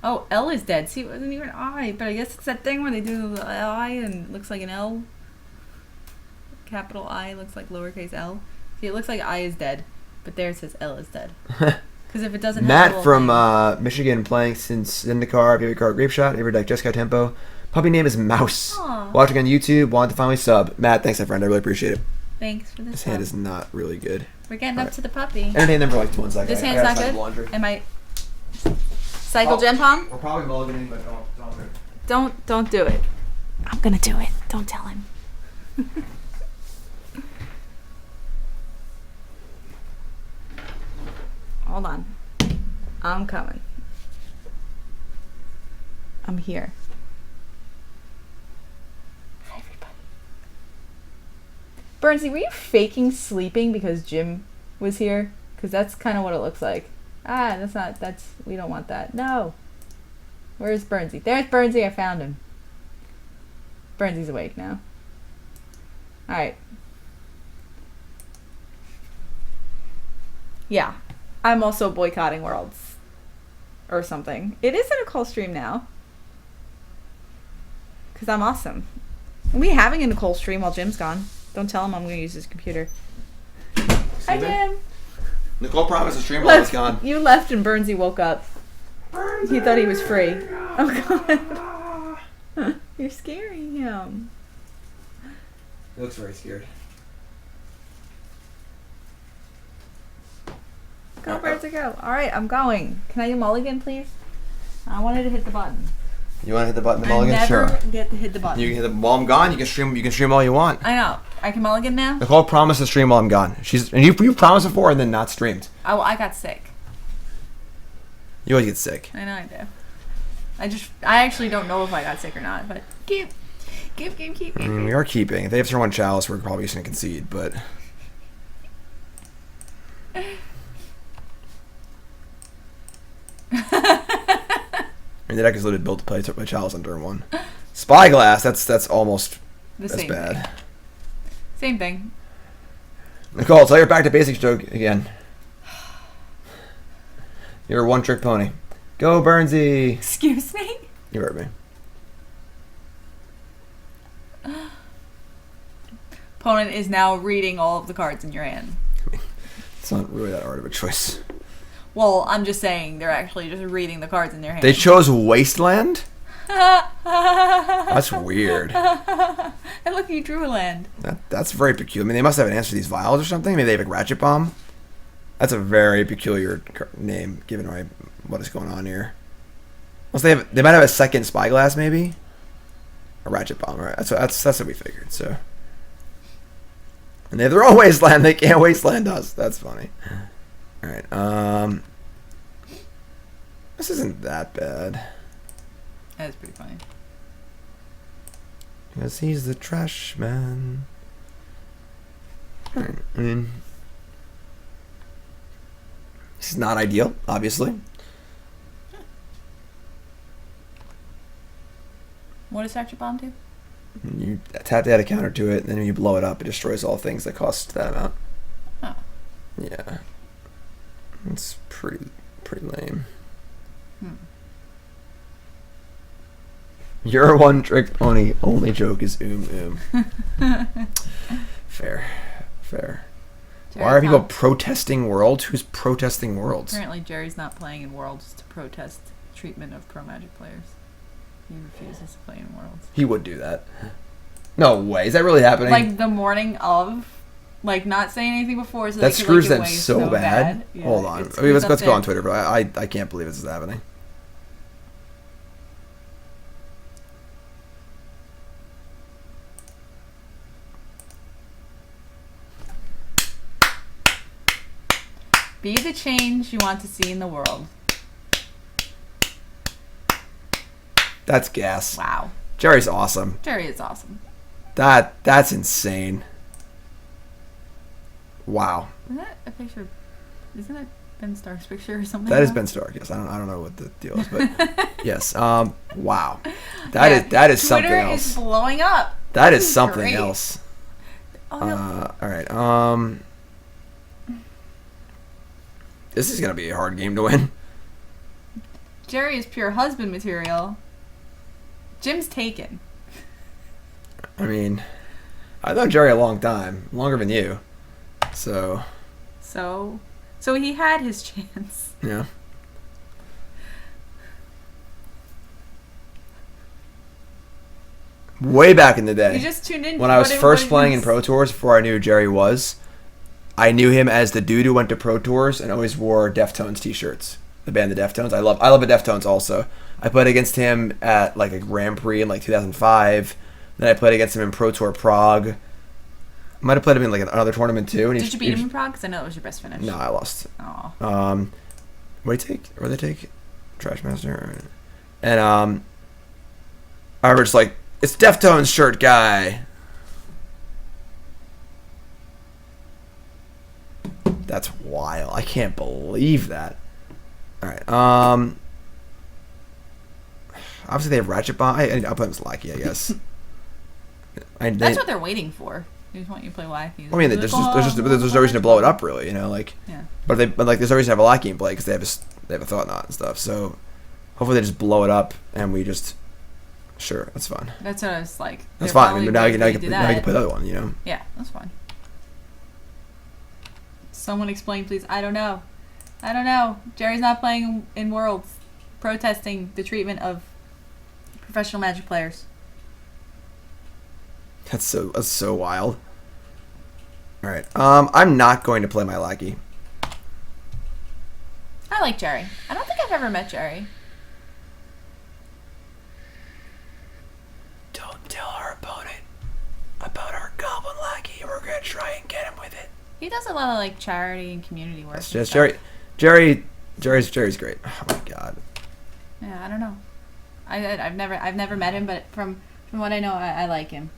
Oh, L is dead. See, it wasn't even I, but I guess it's that thing where they do the I and it looks like an L. Capital I looks like lowercase L. See, it looks like I is dead, but there it says L is dead. Because if it doesn't have a Matt little from thing- Michigan playing since Zendikar, favorite card Grape Shot, favorite deck Jessica Tempo. Puppy name is Mouse. Aw. Watching on YouTube, wanted to finally sub. Matt, thanks my friend, I really appreciate it. Thanks for this. This hand is not really good. We're getting up Alright. to the puppy. Entertain them for like 1 second. This I hand's gotta not sign good. laundry. Am I cycle Oh. Gempalm? We're probably mulliganing, but don't. Don't do it. I'm gonna do it. Don't tell him. Hold on. I'm coming. I'm here. Hi, everybody. Bernsey, were you faking sleeping because Jim was here? Because that's kind of what it looks like. We don't want that. No. Where's Bernsey? There's Bernsey. I found him. Bernsey's awake now. Alright. Yeah. I'm also boycotting Worlds. Or something. It is in a Nicole stream now. Because I'm awesome. Are we having a Nicole stream while Jim's gone? Don't tell him I'm going to use his computer. Hi, Jim. Nicole promised the stream while it's gone. You left and Bernsey woke up. He thought he was free. Oh, God. You're scaring him. He looks very scared. Go, Bernsey, go. Alright, I'm going. Can I do mulligan, please? I wanted to hit the button. You want to hit the button, the I mulligan? never Sure. get to hit the button. You can hit the while I'm gone. You can stream all you want. I know. I can mulligan now? Nicole promised to stream while I'm gone. You promised before and then not streamed. Oh, I got sick. You always get sick. I know I do. I actually don't know if I got sick or not, but keep. We are keeping. If they have turn 1 Chalice, we're probably just gonna concede, but. I mean, the deck is literally built to play Chalice on turn 1. Spyglass, that's almost The as same bad. thing. Same thing. Nicole, tell your back to basics joke again. You're a one-trick pony. Go, Bernsey! Excuse me? You heard me. Opponent is now reading all of the cards in your hand. It's not really that hard of a choice. Well, I'm just saying they're actually just reading the cards in their hand. They chose Wasteland? That's weird. And look, you drew a land. That's very peculiar. I mean, they must have an answer to these vials or something. Maybe they have a Ratchet Bomb. That's a very peculiar name, given what is going on here. Unless they might have a second Spyglass, maybe. A Ratchet Bomb, right? That's what we figured. So, and they have their own Wasteland. They can't Wasteland us. That's funny. All right. This isn't that bad. That's pretty funny. Because he's the trash man. All right. I mean, this is not ideal, obviously. What does Ratchet Bomb do? You tap to add a counter to it, and then when you blow it up, it destroys all things that cost that amount. Oh. Yeah. It's pretty lame. Your one-trick pony only joke is Fair. Why are people protesting Worlds? Who's protesting Worlds? Apparently Jerry's not playing in Worlds to protest treatment of pro Magic players. He refuses to play in Worlds. He would do that. No way. Is that really happening? Like the morning of, like not saying anything before, so that they screws could, them like, so bad. Yeah, Hold on. I mean, let's go on Twitter, but I can't believe this is happening. Be the change you want to see in the world. That's gas. Wow. Jerry's awesome. Jerry is awesome. That's insane. Wow. Is that a picture? Isn't that Ben Stark's picture or something? That is Ben Stark. Yes, I don't know what the deal is, but yes. Wow. That is something else. Twitter is blowing up. That is something great. else. Oh, no. All right. This is gonna be a hard game to win. Jerry is pure husband material. Jim's taken. I mean, I've known Jerry a long time, longer than you. So he had his chance. Yeah. Way back in the day, You just tuned in when I was first playing in Pro Tours, before I knew who Jerry was, I knew him as the dude who went to Pro Tours and always wore Deftones t-shirts. The band The Deftones. I love the Deftones also. I played against him at like a Grand Prix in like 2005. Then I played against him in Pro Tour Prague. Might have played him in like another tournament too. And Did you beat him in Prague? Because I know it was your best finish. No, I lost. Oh. What did he take? Or they take Trashmaster? And I remember just like, it's Deftones shirt guy. That's wild. I can't believe that. All right. Obviously they have Ratchet Bomb. I'll put him as Lackey, I guess. That's what they're waiting for. They just want you to play Lackey. I mean, there's no reason to blow it up, really. You know, like. Yeah. But there's no reason to have a Lackey in play because they have a Thought Knot and stuff. So hopefully they just blow it up and we just. Sure, that's fine. That's what I was like. That's fine. I mean, now you can play the other one. You know. Yeah, that's fine. Someone explain, please. I don't know. Jerry's not playing in Worlds, protesting the treatment of professional Magic players. That's so wild. All right. I'm not going to play my Lackey. I like Jerry. I don't think I've ever met Jerry. Don't tell our opponent about our Goblin Lackey. We're gonna try and get him with it. He does a lot of like charity and community work. That's just Jerry's great. Oh my god. Yeah, I don't know. I've never met him, but from what I know, I like him.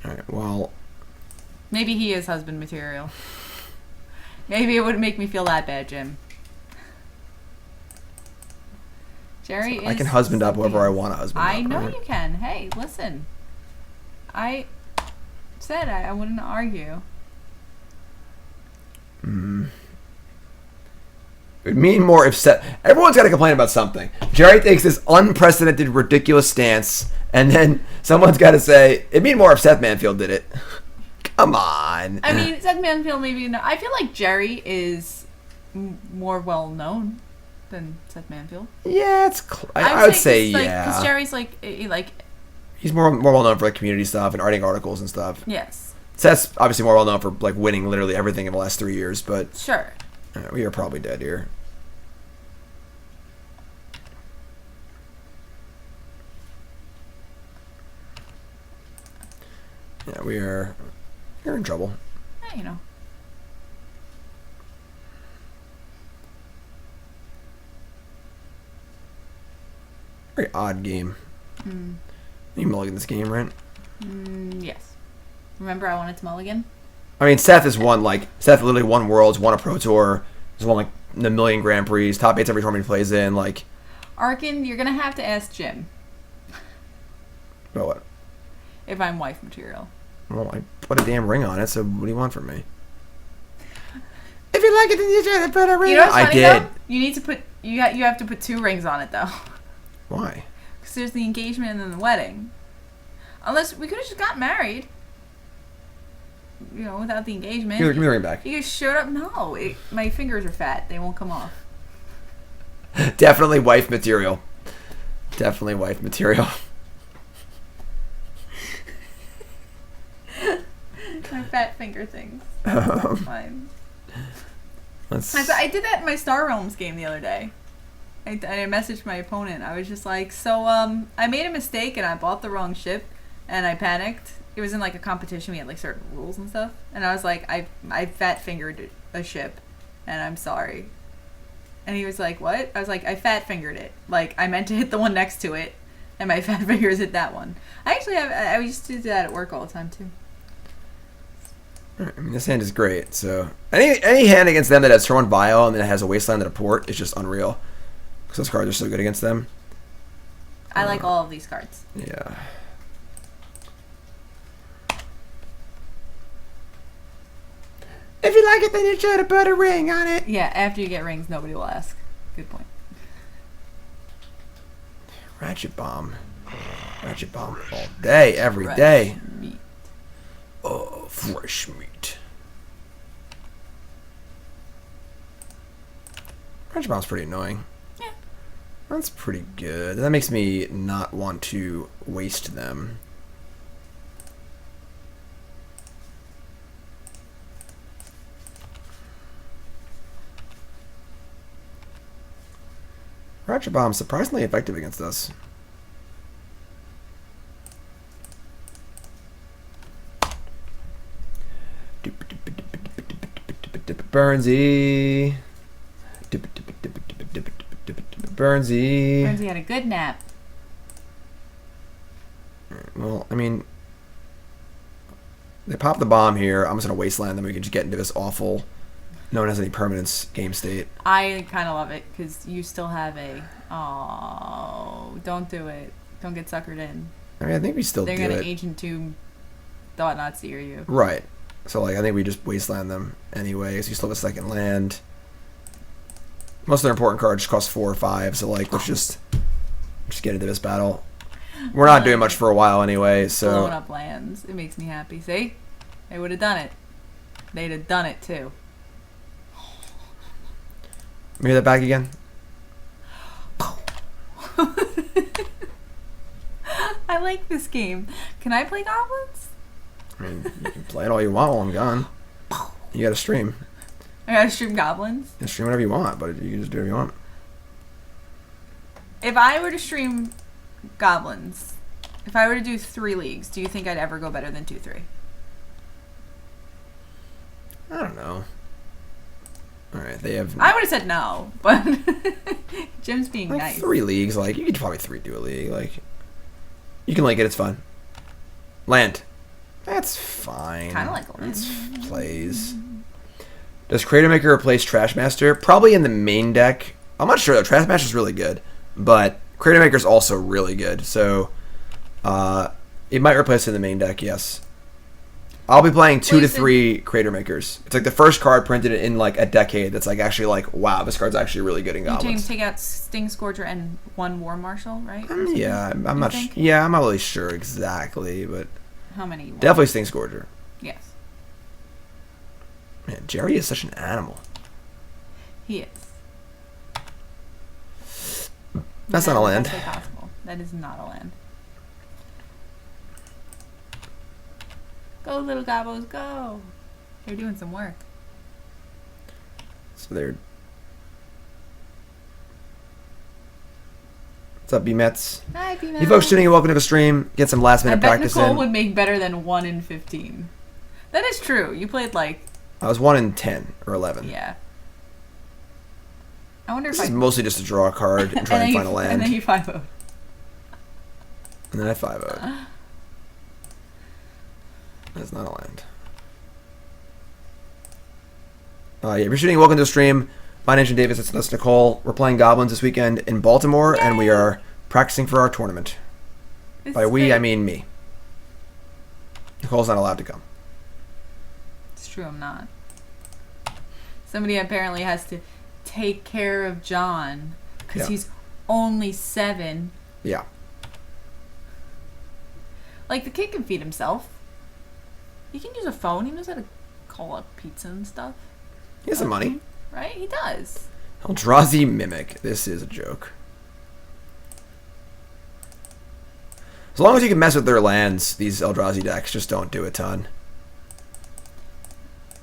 All right. Well, maybe he is husband material. Maybe it wouldn't make me feel that bad, Jim. Jerry is. I can husband up whoever I want to husband up. I know right? you can. Hey, listen. I said I wouldn't argue. It would mean more if everyone's got to complain about something. Jerry takes this unprecedented, ridiculous stance And then someone's got to say, it'd be more if Seth Manfield did it. Come on. I mean, Seth Manfield maybe no. I feel like Jerry is more well known than Seth Manfield. Yeah, I would say yeah. Because Jerry's like he's more well known for like community stuff and writing articles and stuff. Yes. Seth's obviously more well known for like winning literally everything in the last 3 years, but sure. We are probably dead here. Yeah, we're in trouble. Yeah, you know. Very odd game. You mulligan this game, right? Yes. Remember I wanted to mulligan? I mean, Seth literally won Worlds, won a Pro Tour, has won like a million Grand Prix, top 8s every tournament he plays in, like... Arkin, you're gonna have to ask Jim. About what? If I'm wife material. Well, I put a damn ring on it, so what do you want from me? If you like it, then you should put a ring on it. You know what's funny, I did. though? You need to put... You have to put 2 rings on it, though. Why? Because there's the engagement and then the wedding. Unless we could have just got married. You know, without the engagement. Give me the ring back. You just showed up. No, my fingers are fat. They won't come off. Definitely wife material. Definitely wife material. My fat finger things. It's fine. I did that in my Star Realms game the other day. I messaged my opponent. I was just like, so I made a mistake and I bought the wrong ship and I panicked. It was in like a competition. We had like certain rules and stuff. And I was like, I fat fingered a ship and I'm sorry. And he was like, what? I was like, I fat fingered it. Like I meant to hit the one next to it and my fat fingers hit that one. I used to do that at work all the time too. I mean, this hand is great. So any hand against them that has Aether Vial and then it has a Wasteland and a Port is just unreal. Because those cards are so good against them. I like all of these cards. Yeah. If you like it, then you should have put a ring on it. Yeah, after you get rings, nobody will ask. Good point. Ratchet Bomb. Ratchet Bomb all day, every day. Meat. Oh, fresh meat. Ratchet Bomb's pretty annoying. Yeah. That's pretty good. That makes me not want to waste them. Ratchet Bomb's surprisingly effective against us. Burnsy. Burnsy. Burnsy had a good nap. Well, I mean, they pop the bomb here. I'm just going to Wasteland them. We can just get into this awful, no one has any permanence game state. I kind of love it because you still have a... Oh, don't do it. Don't get suckered in. I mean, I think we still do it. They're going to Ancient Tomb Thought Not Seer you. Right. So, like, I think we just Wasteland them anyway, so you still have a second land. Most of their important cards cost 4 or 5, so, like, let's just get into this battle. We're not doing much for a while anyway, so... Blowing up lands. It makes me happy. See? They would have done it. They'd have done it, too. Let me hear that back again. I like this game. Can I play Goblins? I mean, you can play it all you want while I'm gone. You gotta stream. I gotta stream Goblins? You can stream whatever you want, but you can just do whatever you want. If I were to stream Goblins, if I were to do 3 leagues, do you think I'd ever go better than 2-3? I don't know. Alright, they have... I would have said no, but Jim's being like nice. 3 leagues, like, you could probably 3-do a league, like... You can link it, it's fun. Land. That's fine. Kind of like a land. It's plays. Does Crater Maker replace Trashmaster? Probably in the main deck. I'm not sure though. Trashmaster's really good, but Crater Maker's also really good. So, it might replace it in the main deck. Yes. I'll be playing 2 to Wasted. 3 Crater Makers. It's like the first card printed in like a decade that's like actually like, wow, this card's actually really good in You Goblins. take out Stingscourger and 1 War Marshal, right? Yeah, I'm not. think? Yeah, I'm not really sure exactly, but How many? You want? definitely Stingscourger. Yes, Man, Jerry is such an animal. he is. That's not a land. That's possible. That is not a land. Go, little gobbos, go! They're doing some work. So they're. What's up, B-Mets? Hi, Pino. You folks tuning in, welcome to the stream. Get some last I minute bet practice Nicole in. would make better than 1 in 15. That is true. You played like, I was 1 in 10 or 11. yeah. I wonder if This is I. mostly just to draw a card and try and find a land. And then you 5-0. And then I 5-0'd. That's not a land. Yeah, if you're shooting, welcome to the stream. My name's Davis. That's Nicole. We're playing Goblins this weekend in Baltimore, and we are practicing for our tournament. By we, I mean me. Nicole's not allowed to come. It's true, I'm not. Somebody apparently has to take care of John because Yeah. he's only 7. Yeah. Like, the kid can feed himself. He can use a phone. He knows how to call up pizza and stuff. He has some money. Right? He does. Eldrazi Mimic. This is a joke. As long as you can mess with their lands, these Eldrazi decks just don't do a ton.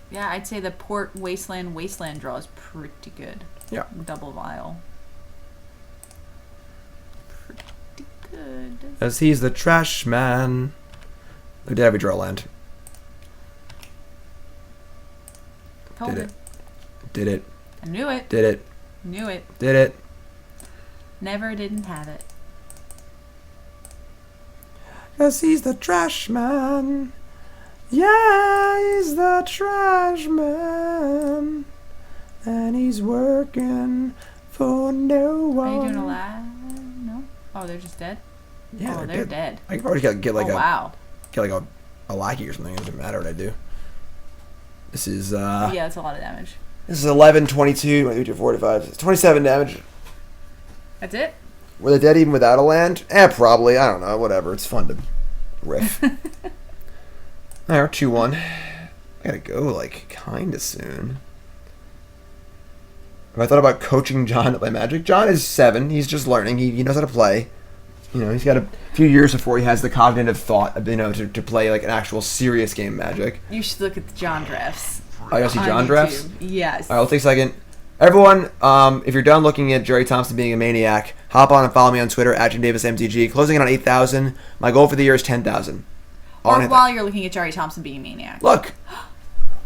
Yeah, I'd say the Port Wasteland draw is pretty good. Yeah. Double Vial. Pretty good. As he's the trash man. Look at every draw land. Told Did you. it. Did it. I knew it. Did it. Knew it. Did it. Never didn't have it. Cause he's the trash man. Yeah, he's the trash man. And he's working for no one. Are you doing a lab? No? Oh, they're just dead? Yeah, oh, they're dead. I could probably get like oh, wow. a lackey or something. It doesn't matter what I do. This is Yeah, that's a lot of damage. This is 11, 22, 22, 45. It's 27 damage. That's it? Were they dead even without a land? Probably. I don't know. Whatever. It's fun to riff. There, 2-1. I gotta go, like, kinda soon. Have I thought about coaching John to play Magic? John is 7. He's just learning. He knows how to play. You know, he's got a few years before he has the cognitive thought of, you know, to play, like, an actual serious game of Magic. You should look at the John drafts. I gotta see on John YouTube. drafts? Yes. Alright, I'll take a second. Everyone, if you're done looking at Jerry Thompson being a maniac, hop on and follow me on Twitter, @JimDavisMTG. Closing in on 8,000. My goal for the year is 10,000. Or while you're looking at Jerry Thompson being a maniac. Look!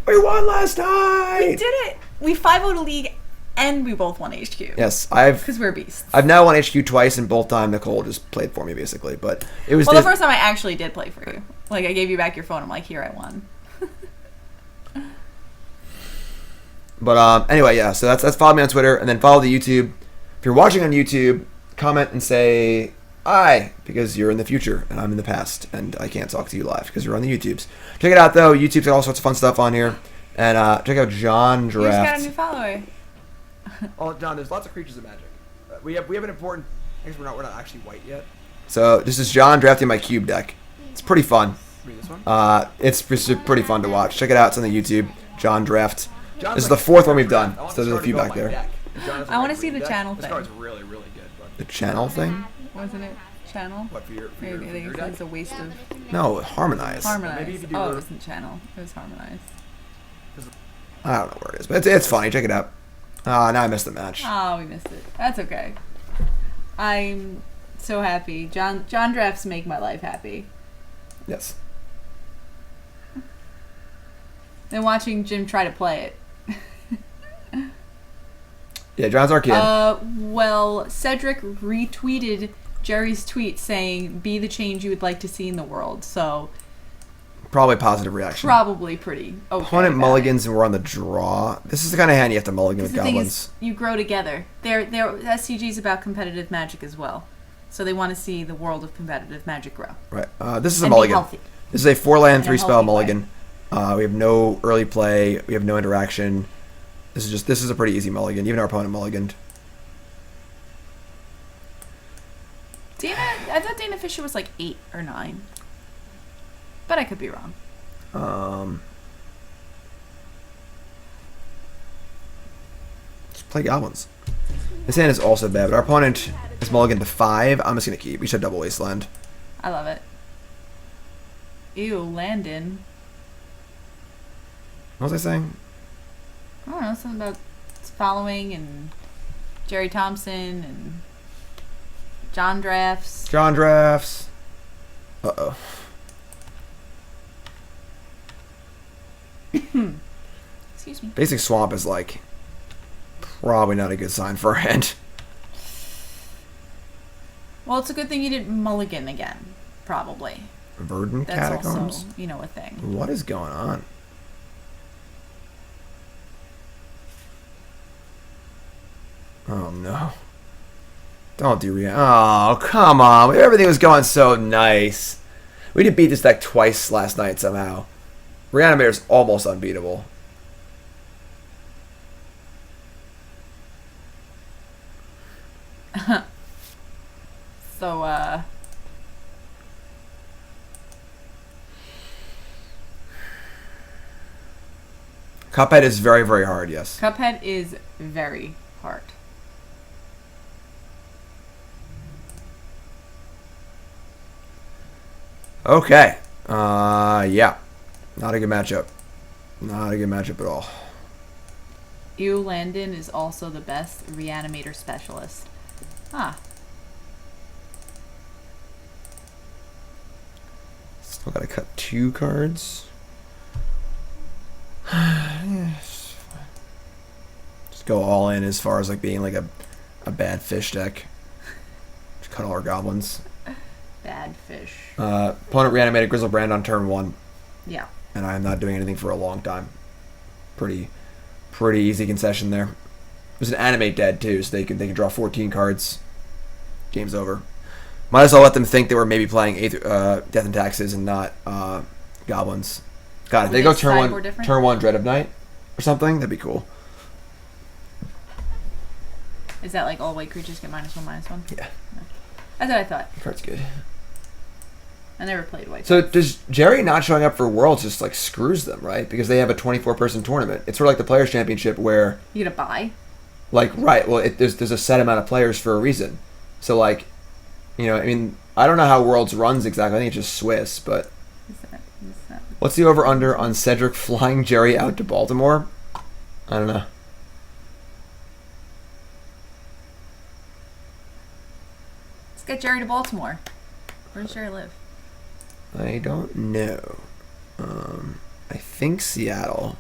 We won last night! We did it! We 5-0'd a league, and we both won HQ. Yes, Because we're beasts. I've now won HQ twice, and both time Nicole just played for me, basically. But it was Well, the first time I actually did play for you. Like, I gave you back your phone. I'm like, here, I won. But anyway, yeah. So that's follow me on Twitter, and then follow the YouTube. If you're watching on YouTube, comment and say "I" because you're in the future and I'm in the past, and I can't talk to you live because you're on the YouTubes. Check it out though. YouTube's got all sorts of fun stuff on here, and check out John You just got a Draft. new follower. Oh, John, there's lots of creatures of magic. We have an important. I guess we're not actually white yet. So this is John drafting my cube deck. It's pretty fun. Read this one. It's pretty fun to watch. Check it out. It's on the YouTube. John Draft. This is the 4th one we've done. So there's a few back there. I want to see the channel This thing. card's really, really good. But The channel thing? Wasn't it channel? what for your Maybe it's a waste of No, harmonize. harmonized. Maybe if you do Oh, a- it wasn't channel. It was harmonized. I don't know where it is, but it's funny. Check it out. Now I missed the match. Oh, we missed it. That's okay. I'm so happy. John drafts make my life happy. Yes. And watching Jim try to play it. Yeah, John's our kid. Well, Cedric retweeted Jerry's tweet saying, "Be the change you would like to see in the world." So Probably positive reaction. probably pretty okay. Opponent about mulligans and we're on the draw. This is the kind of hand you have to mulligan it. with The thing goblins. is, you grow together. They're SCG is about competitive magic as well, so they want to see the world of competitive magic grow. Right. This is a And be mulligan. healthy. This is a 4-land, In a 3-spell healthy mulligan. We have no early play. We have no interaction. This is a pretty easy mulligan. Even our opponent mulliganed. I thought Dana Fisher was like 8 or 9. But I could be wrong. Let's play Goblins. This hand is also bad, but our opponent is mulligan to 5. I'm just going to keep. We should double Wasteland. I love it. Ew, Landon. What was I saying? I don't know, something about following and Jerry Thompson and John Drafts. John Drafts. Uh-oh. Excuse me. Basic Swamp is like probably not a good sign for our hand. Well, it's a good thing you didn't mulligan again, probably. Verdant That's Catacombs? also, a thing. What is going on? Oh no. Don't do oh, come on. Everything was going so nice. We did beat this deck twice last night somehow. Reanimator's almost unbeatable. So, Cuphead is very, very hard, yes. Cuphead is very hard. Okay. Yeah. Not a good matchup. Not a good matchup at all. Ew, Landon is also the best reanimator specialist. Ah. Still gotta cut 2 cards. Just go all in as far as like being like a bad fish deck. Just cut all our goblins. Bad fish. Opponent reanimated Grizzlebrand on turn 1. Yeah. And I am not doing anything for a long time. Pretty easy concession there. It was an animate dead too, so they can draw 14 cards. Game's over. Might as well let them think they were maybe playing Death and Taxes and not goblins. God, if they go turn one Dread of Night or something, that'd be cool. Is that like all white creatures get -1/-1? Yeah. No. That's what I thought. The card's good. I never played white. So does Jerry not showing up for Worlds just like screws them, right? Because they have a 24-person tournament. It's sort of like the Players' Championship where you get a bye. Like right, well, there's a set amount of players for a reason. So like, I mean, I don't know how Worlds runs exactly. I think it's just Swiss, but Is that what's the over/under on Cedric flying Jerry out to Baltimore? I don't know. Let's get Jerry to Baltimore. Where does Jerry live? I don't know. I think Seattle.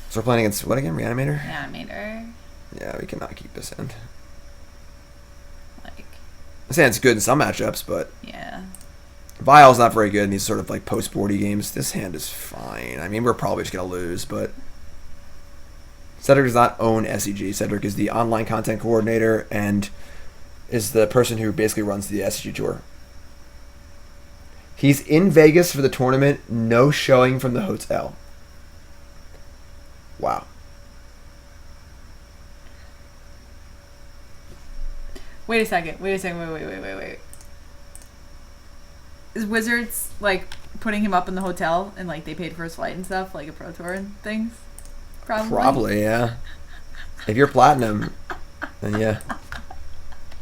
So we're playing against what again? Reanimator? Reanimator. Yeah, we cannot keep this hand. Like. This hand's good in some matchups, but Yeah. Vial's not very good in these sort of like post-boardy games. This hand is fine. I mean, we're probably just going to lose, but Cedric does not own SCG. Cedric is the online content coordinator and is the person who basically runs the SCG Tour. He's in Vegas for the tournament, no showing from the hotel. Wow. Wait a second. Wait. Is Wizards like putting him up in the hotel and like they paid for his flight and stuff, like a Pro Tour and things? Probably, yeah. If you're platinum, then yeah.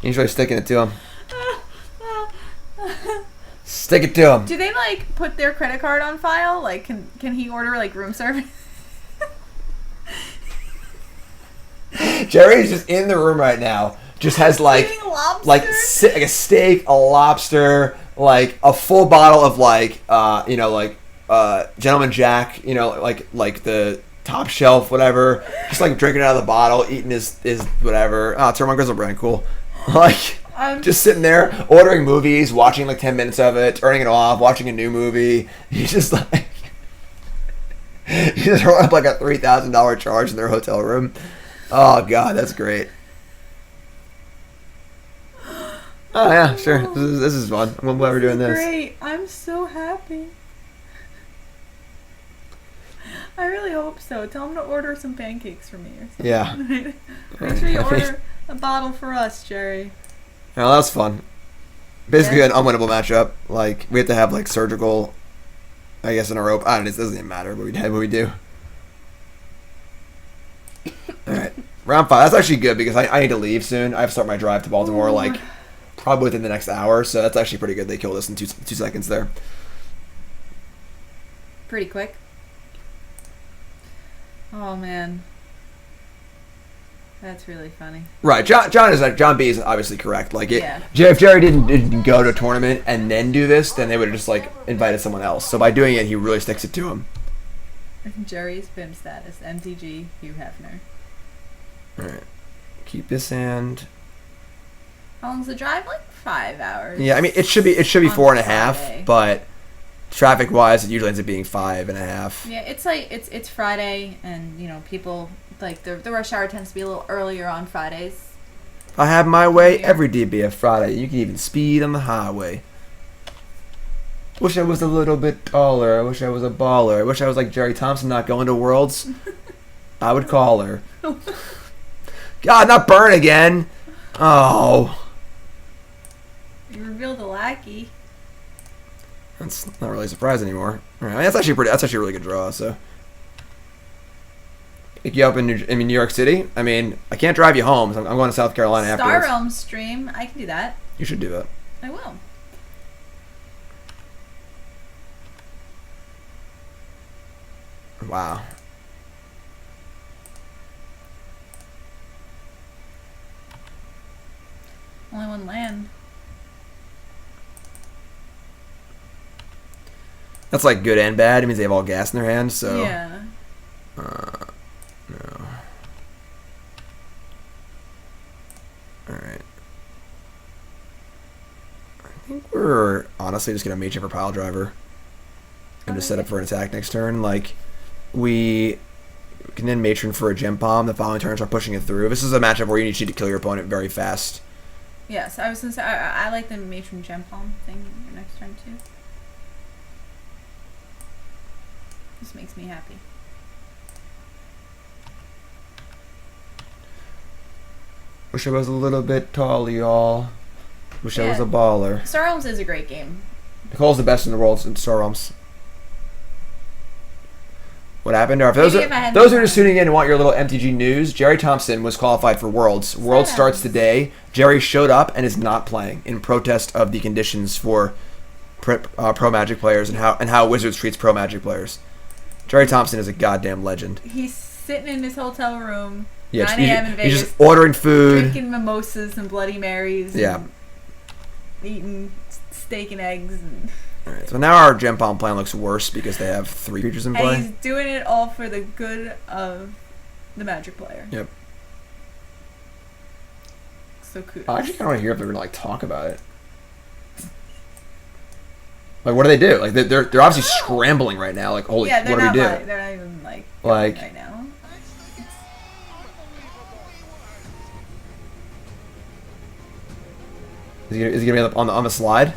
Usually sticking it to him. Stick it to him. Do they like put their credit card on file? Like, can he order like room service? Jerry's just in the room right now. Just has like a steak, a lobster, like a full bottle of Gentleman Jack, like the top shelf, whatever. Just like drinking out of the bottle, eating his whatever. Oh, turn on Grizzlebrand, cool. Like just sitting there ordering movies, watching like 10 minutes of it, turning it off, watching a new movie. He's just like he just wrote up like a $3,000 charge in their hotel room. Oh god, that's great. Oh yeah, sure. This is fun. I'm glad we're doing this. Great. I'm so happy. I really hope so. Tell him to order some pancakes for me or something. Yeah. Make sure you order a bottle for us, Jerry. Oh, that's fun. Basically, an unwinnable matchup. Like, we have to have, like, surgical, I guess, in a rope. I don't know, it doesn't even matter what we do. Alright. Round 5. That's actually good because I need to leave soon. I have to start my drive to Baltimore, like, probably within the next hour. So that's actually pretty good. They killed us in 2 seconds there. Pretty quick. Oh, man. That's really funny. Right, John B is obviously correct. Like, Yeah. if Jerry didn't go to a tournament and then do this, then they would have just like invited someone else. So by doing it, he really sticks it to him. Jerry's BIM status, MTG, Hugh Hefner. All right, keep this hand. How long's the drive? Like 5 hours. Yeah, I mean it should be on 4.5, Friday. but traffic wise, it usually ends up being 5.5. Yeah, it's like it's Friday, and you know people like the rush hour tends to be a little earlier on Fridays. If I have my way, Yeah. every day be a Friday. You can even speed on the highway. Wish I was a little bit taller. I wish I was a baller. I wish I was like Jerry Thompson, not going to Worlds. I would call her. God, not burn again. Oh. You revealed the Lackey. That's not really a surprise anymore. All right, that's actually a really good draw. So, pick you up in New York City. I mean, I can't drive you home. So I'm going to South Carolina Star afterwards. Realm stream. I can do that. You should do that. I will. Wow. Only one land. That's like good and bad. It means they have all gas in their hands. So. Yeah. No. All right. I think we're honestly just gonna mage in for Piledriver and just set up for an attack next turn. Like we can then matron for a Gempalm. The following turn start pushing it through. This is a matchup where you need to kill your opponent very fast. Yes, I was gonna say I like the Matron Gempalm thing next turn too. This makes me happy. Wish I was a little bit tall, y'all. Wish I was Yeah. a baller. Star Realms is a great game. Nicole's the best in the world in Star Realms. What happened? Or for Maybe if I had those who more- are just tuning in and want your little MTG news, Jerry Thompson was qualified for Worlds. Worlds Sad. starts today. Jerry showed up and is not playing in protest of the conditions for pro Magic players and how Wizards treats pro Magic players. Jerry Thompson is a goddamn legend. He's sitting in his hotel room, Yeah, 9 a.m. in he's Vegas, just ordering food. drinking mimosas and Bloody Marys. Yeah. And eating steak and eggs. And All right, so now our Gempalm plan looks worse because they have 3 creatures in play. And he's doing it all for the good of the Magic player. Yep. So kudos. I actually kind of want to hear if they're gonna like talk about it. Like, what do they do? Like, they're obviously scrambling right now. Like, holy, Yeah, they're what do we not do? like, they're not even like Like- going right now. Is he gonna be on the slide?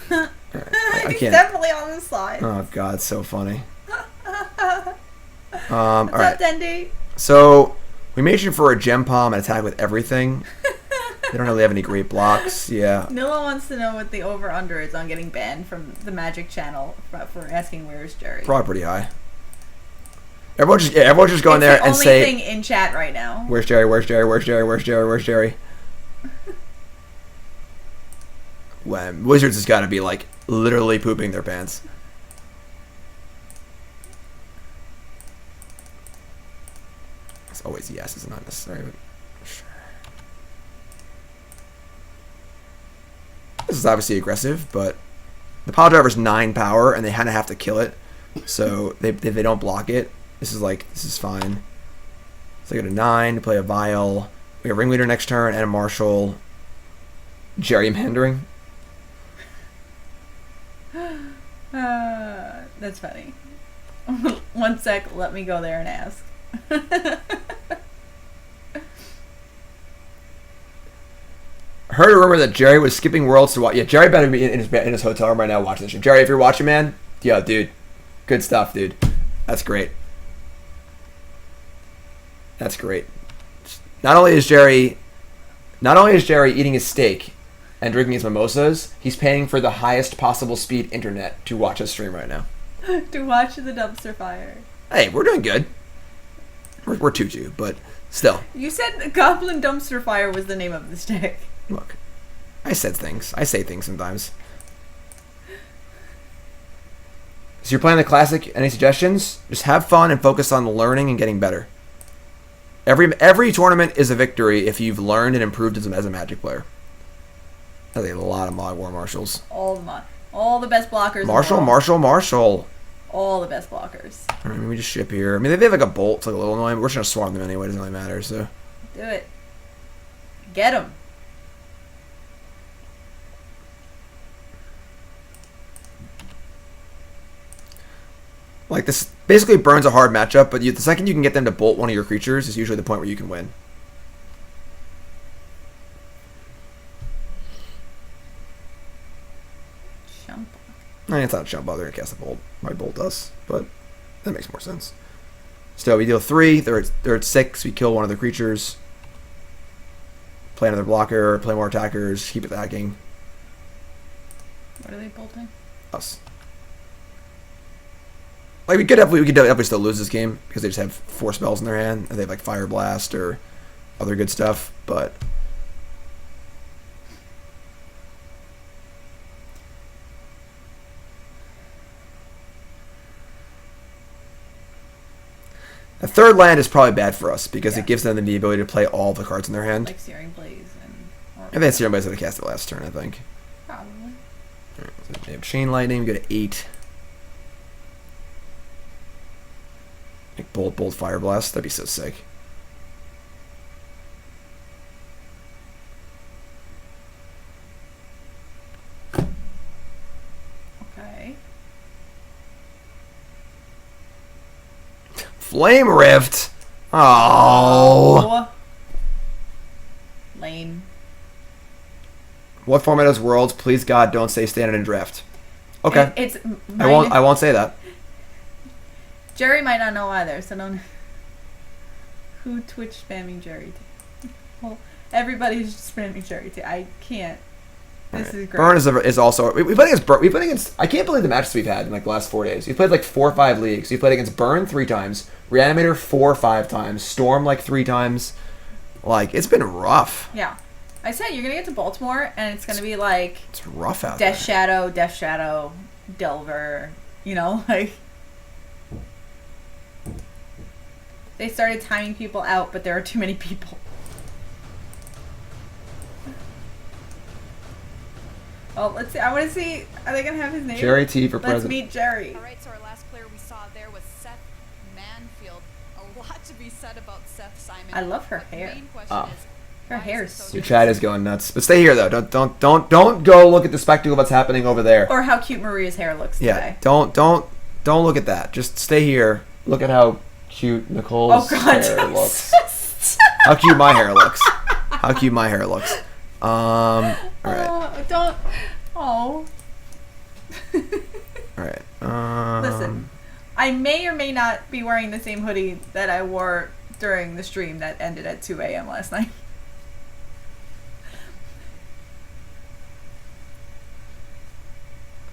I He's can't. definitely on the slide. Oh god, it's so funny. What's All right. up, Dendy? So we made sure for a Gempalm and attack with everything. They don't really have any great blocks. Yeah. Nilla wants to know what the over/under is on getting banned from the Magic channel for asking where's Jerry. Probably pretty high. Everyone's just going there and It's the say, only thing in chat right now. "Where's Jerry? Where's Jerry? Where's Jerry? Where's Jerry? Where's Jerry?" When Wizards has got to be like literally pooping their pants. It's always yes, it's not necessary. But sure. This is obviously aggressive, but the Piledriver's 9 power, and they kind of have to kill it. So if they don't block it, this is fine. So I go to 9 to play a Vial. We have Ringleader next turn and a Marshal. Gerrymandering. That's funny. 1 sec, let me go there and ask. heard a rumor that Jerry was skipping worlds to watch. Yeah, Jerry better be in his hotel room right now watching this stream. Jerry, if you're watching, man, yo, dude, good stuff, dude. That's great. That's great. Not only is Jerry eating his steak and drinking his mimosas, he's paying for the highest possible speed internet to watch us stream right now. To watch the dumpster fire. Hey, we're doing good. We're 2-2, but still. You said Goblin Dumpster Fire was the name of the stick. Look, I said things. I say things sometimes. So you're playing the Classic. Any suggestions? Just have fun and focus on learning and getting better. Every tournament is a victory if you've learned and improved as a Magic player. That's a lot of Mogg War Marshals. All the best blockers. Marshall. All the best blockers. All right, maybe just ship here. I mean, they have like a bolt. It's like a little annoying, but we're just going to swarm them anyway. It doesn't really matter, so. Do it. Get them. Like, this basically burns a hard matchup, but the second you can get them to bolt one of your creatures is usually the point where you can win. I mean, it's not a jump bother. They're going to cast a bolt. My bolt does, but that makes more sense. So we deal 3. They're at 6. We kill one of the creatures. Play another blocker. Play more attackers. Keep attacking. What are they bolting? Us. Like we could definitely still lose this game because they just have 4 spells in their hand and they have like Fire Blast or other good stuff, but. The third land is probably bad for us because it gives them the ability to play all the cards in their hand. Like Searing Blaze and... If they had Searing Blaze, they'd cast it last turn, I think. Probably. Right, so they have Chain Lightning, go to 8. Like Bolt, Fire Blast, that'd be so sick. Okay. Flame Rift. Oh. Lame. What format is Worlds? Please God, don't say Standard and Draft. Okay. I won't say that. Jerry might not know either, so don't. Who Twitch spamming Jerry? Well, everybody's spamming Jerry too. I can't. This is great. Burn is also. We played against Burn. We played against. I can't believe the matches we've had in like the last 4 days. We played like 4 or 5 leagues. We played against Burn 3 times, Reanimator 4 or 5 times, Storm like 3 times. Like it's been rough. Yeah, I said you're gonna get to Baltimore and it's gonna be like it's rough out there. Death Shadow, Delver. You know, like they started timing people out, but there are too many people. Oh, let's see. I want to see. Are they gonna have his name? Jerry T for Let's president. meet Jerry. All right, so our last player we saw there was Seth Manfield. A lot to be said about Seth Simon. I love her But the hair. main question is, Her why hair is is it so so Your good. chat is going nuts. But stay here though. Don't go look at the spectacle of what's happening over there. Or how cute Maria's hair looks Yeah. today. Don't look at that. Just stay here. Look at how cute Nicole's hair looks. How cute my hair looks. How cute my hair looks. All right. Don't. Oh. All right. Listen, I may or may not be wearing the same hoodie that I wore during the stream that ended at 2 a.m. last night.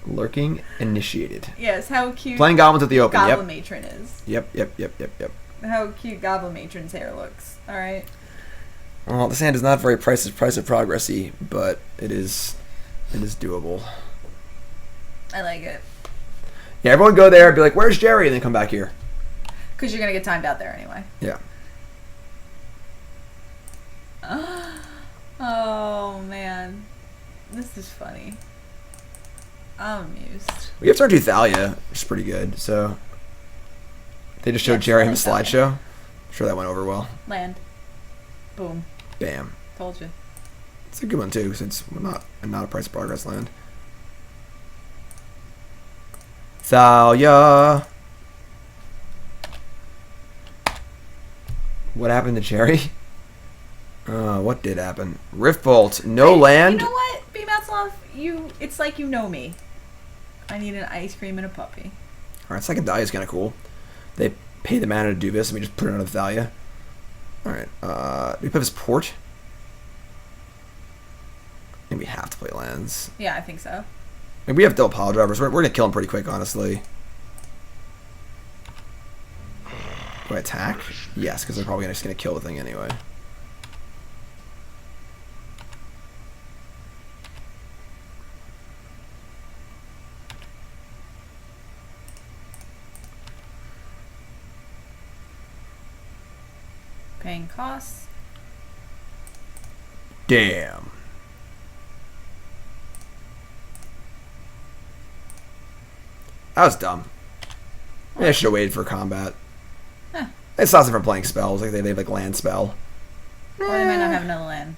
Lurking initiated. Yes, how cute Playing Goblins at the Open. Goblin Yep. Matron is. Yep. How cute Goblin Matron's hair looks. Alright. Well, this hand is not very price of progressy, but it is doable. I like it. Yeah, everyone go there and be like, "Where's Jerry?" and then come back here. Because you're going to get timed out there anyway. Yeah. Oh, man. This is funny. I'm amused. We have to do Thalia, which is pretty good. So they just showed Jerry in the Thalia. slideshow. I'm sure that went over well. Land. Boom. Bam. Told you. It's a good one too, since we're not a price of progress land. Thalia. What happened to Jerry? What did happen? Riftbolt, no land. You know what, B. Matzloff? It's like you know me. I need an ice cream and a puppy. Alright, second Thalia is kind of cool. They pay the mana to do this, and we just put it on the Thalia. Alright, do we put his port? I think we have to play lands. Yeah, I think so. Like, we have double Piledrivers. We're going to kill him pretty quick, honestly. Do I attack? Yes, because they're probably just going to kill the thing anyway. Paying costs. Damn. That was dumb. Maybe I should have waited for combat. Huh. It stops them from playing spells. Like they have like land spell. Or they might not have another land.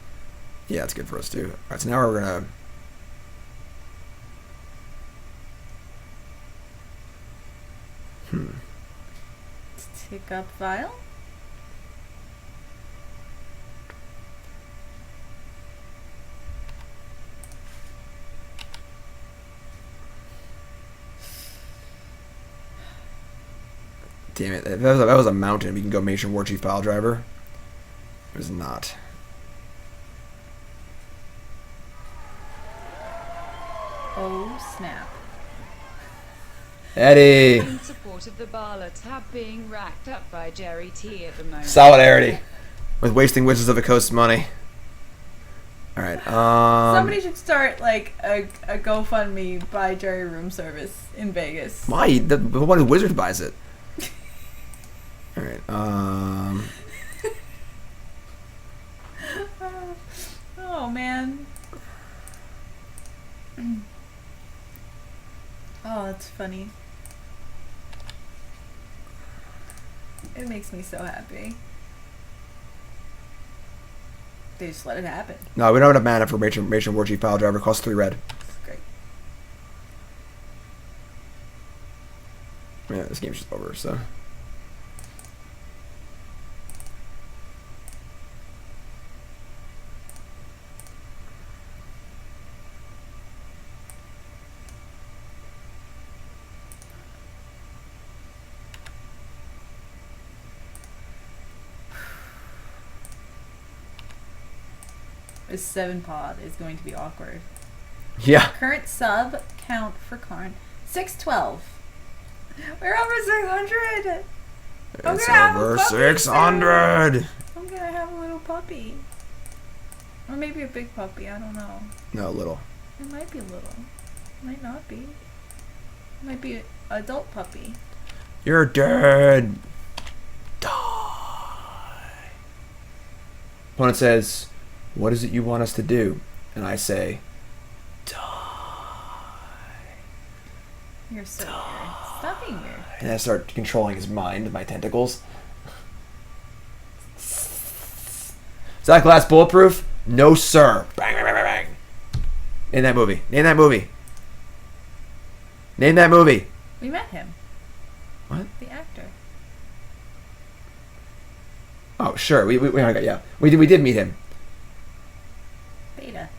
Yeah, it's good for us too. Alright, so now we're gonna Tick up Vial. damn it. If that was a mountain, we can go Matron Warchief Piledriver. It was not. Oh snap. Eddie. In support of the Bala tab being racked up by Jerry T at the moment. Solidarity. With wasting Wizards of the Coast money. Alright, Somebody should start like a GoFundMe by Jerry Room Service in Vegas. why? The one who Wizard buys it. Alright, Oh man. Oh, that's funny. It makes me so happy. They just let it happen. no, we don't have mana for Matron Warchief Piledriver. Costs 3 red. It's great. Yeah, this game's just over, so. This 7 pod is going to be awkward. Yeah. Current sub count for Karn 612. We're over 600. I'm It's gonna have a over puppy 600. soon. I'm gonna have a little puppy, or maybe a big puppy. I don't know. No, little. It might be little. It might not be. It might be an adult puppy. You're dead. Die. Opponent says, "What is it you want us to do?" And I say, "Die." You're so weird. Stop being weird. And I start controlling his mind with my tentacles. Is that glass bulletproof? No, sir. Bang, bang, bang, bang, bang. Name that movie. Name that movie. Name that movie. We met him. What? The actor. Oh, sure. We did meet him. Beta.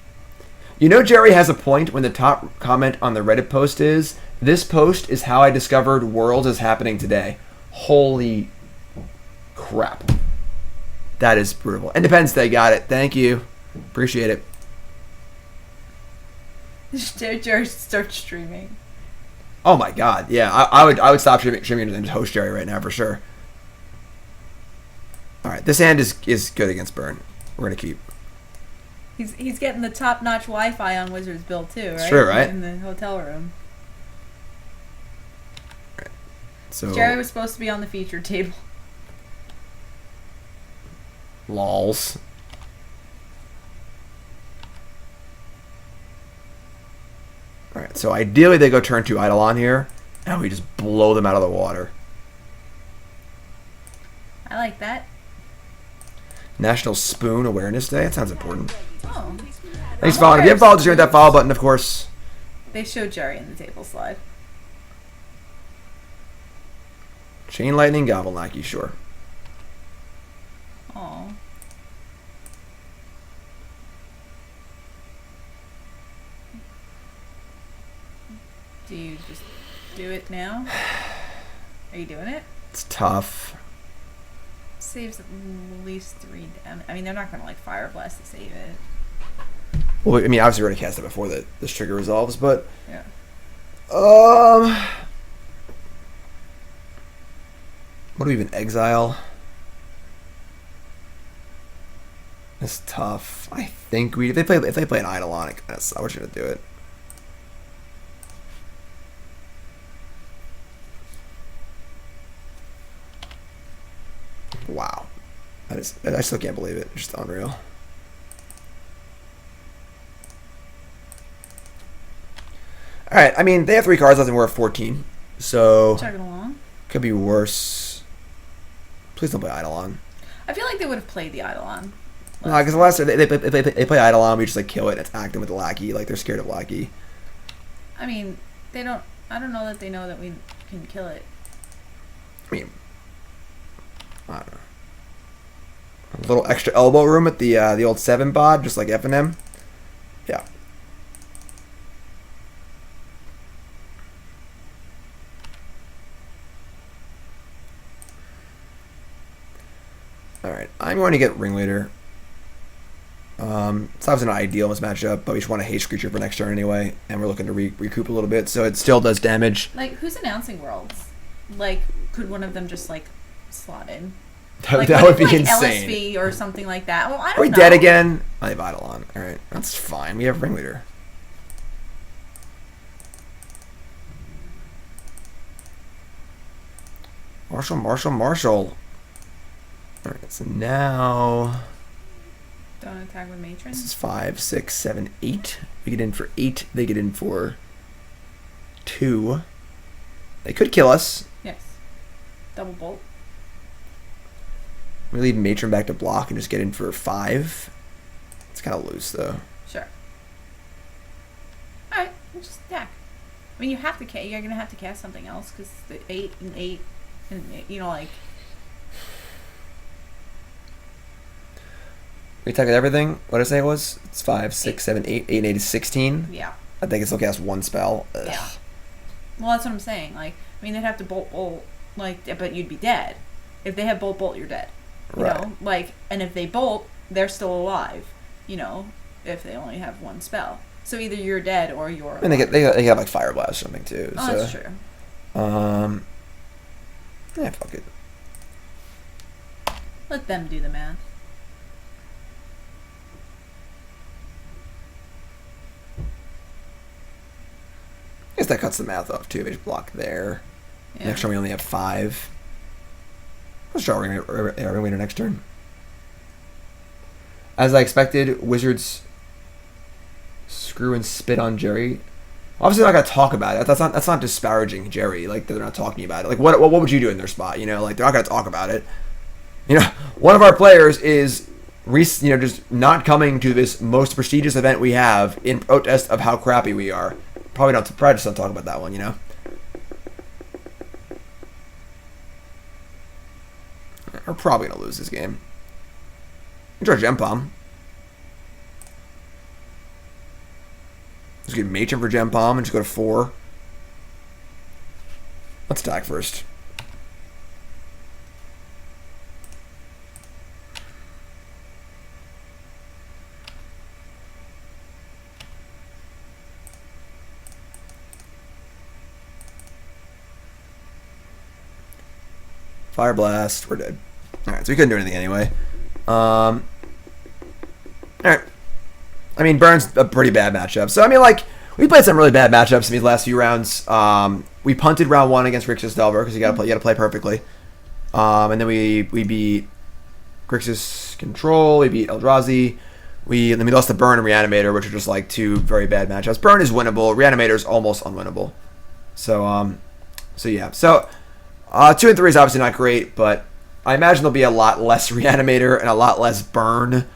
You know, Jerry has a point when the top comment on the Reddit post is, "This post is how I discovered Worlds is happening today." Holy crap. That is brutal. Independence Day, got it. Thank you. Appreciate it. Jerry starts streaming. Oh my god, yeah. I would stop streaming and host Jerry right now for sure. Alright, this hand is good against Burn. We're gonna keep. He's getting the top-notch Wi-Fi on Wizards build too, right? It's true, right? In the hotel room. So Jerry was supposed to be on the feature table. lols. Alright, so ideally they go turn 2 Eidolon here, and we just blow them out of the water. I like that. National Spoon Awareness Day? That sounds important. Oh. Thanks for following. If you haven't followed, just hit that follow button, of course. They showed Jerry in the table slide. Chain Lightning, Goblin Lackey, sure. Oh. Do you just do it now? Are you doing it? It's tough. Saves at least 3 damage. I mean, they're not going to like Fire Blast to save it. Well, I mean, obviously we already cast it before this trigger resolves, but Yeah. What do we even exile? It's tough. I think if they play an Eidolon, I wish you to do it. Wow. I still can't believe it. It's just unreal. Alright, I mean, they have 3 cards left and we're at 14. So, Chugging along. could be worse. Please don't play Eidolon. I feel like they would have played the Eidolon. No, because the last they play Eidolon, we just like kill it and attack them with the Lackey. Like, they're scared of Lackey. I mean, they don't. I don't know that they know that we can kill it. I mean, I don't know. A little extra elbow room at the old 7 bod, just like F&M. Yeah. Alright, I'm going to get Ringleader. It's obviously not ideal in this matchup, but we just want a haste creature for next turn anyway, and we're looking to recoup a little bit, so it still does damage. Like, who's announcing Worlds? Like, could one of them just like slot in? That would be insane. LSV or something like that. Well, I don't Are we know. dead again? I have Eidolon. Alright, that's fine. We have Ringleader. Marshal. Alright, so now Don't attack with Matron. this is 5, 6, 7, 8. We get in for 8. They get in for 2. They could kill us. Yes. Double bolt. We leave Matron back to block and just get in for 5. It's kind of loose though. Sure. All right, we'll just attack. I mean, you have to. You're gonna have to cast something else because the 8 and 8, and you know, like. We attack with everything. What did I say it was? It's 5, 6, 7, 8. 8 and 8 is 16. Yeah. I think it's still cast 1 spell. Ugh. Yeah. Well, that's what I'm saying. Like, I mean, they'd have to bolt, like, but you'd be dead. If they have bolt, you're dead. You Right. know, like, and if they bolt, they're still alive. You know, if they only have 1 spell. So either you're dead or you're. I mean, they have like Fire Blast or something too. Oh, so. that's true. Yeah, fuck it. Let them do the math. I guess that cuts the math off too. They just block there. Yeah. Next turn we only have 5. Let's draw Ringleader next turn. As I expected, Wizards screw and spit on Jerry. Obviously, they're not gonna talk about it. That's not disparaging Jerry. Like they're not talking about it. Like what would you do in their spot? You know, like they're not gonna talk about it. You know, one of our players is just not coming to this most prestigious event we have in protest of how crappy we are. Probably just don't talk about that one. You know. We're probably gonna lose this game. Draw Gempalm. Let's get Matron for Gempalm and just go to 4. Let's attack first. Fire Blast. We're dead. Alright, so we couldn't do anything anyway. Alright. I mean, Burn's a pretty bad matchup. So, I mean, like, we played some really bad matchups in these last few rounds. We punted round 1 against Grixis Delver because you gotta play perfectly. And then we beat Grixis Control, we beat Eldrazi. Then we lost to Burn and Reanimator, which are just like 2 very bad matchups. Burn is winnable, Reanimator is almost unwinnable. So yeah. So 2 and 3 is obviously not great, but I imagine there'll be a lot less Reanimator and a lot less Burn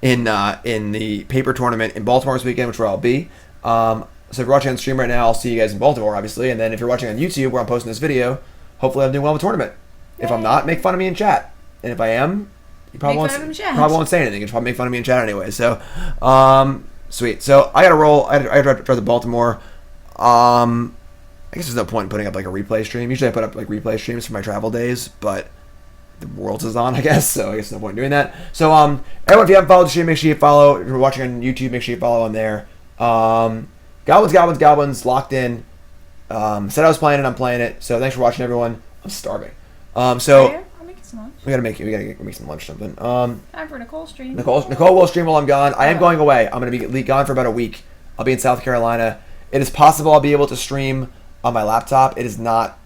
in the paper tournament in Baltimore this weekend, which where I'll be. So if you're watching on stream right now, I'll see you guys in Baltimore, obviously. And then if you're watching on YouTube, where I'm posting this video, hopefully I'm doing well in the tournament. If I'm not, make fun of me in chat. And if I am, you probably won't say anything. You just probably make fun of me in chat anyway. So, sweet. So I got to roll. I got to drive to Baltimore. I guess there's no point in putting up like a replay stream. Usually I put up like replay streams for my travel days, but the Worlds is on, I guess, so I guess no point in doing that. So, everyone, if you haven't followed the stream, make sure you follow. If you're watching on YouTube, make sure you follow on there. Goblins, locked in. Said I was playing it, I'm playing it. So, thanks for watching, everyone. I'm starving. I'll make you some lunch. We gotta make some lunch or something. Time for Nicole's stream. Nicole will stream while I'm gone. I am going away. I'm gonna be gone for about a week. I'll be in South Carolina. It is possible I'll be able to stream on my laptop. It is not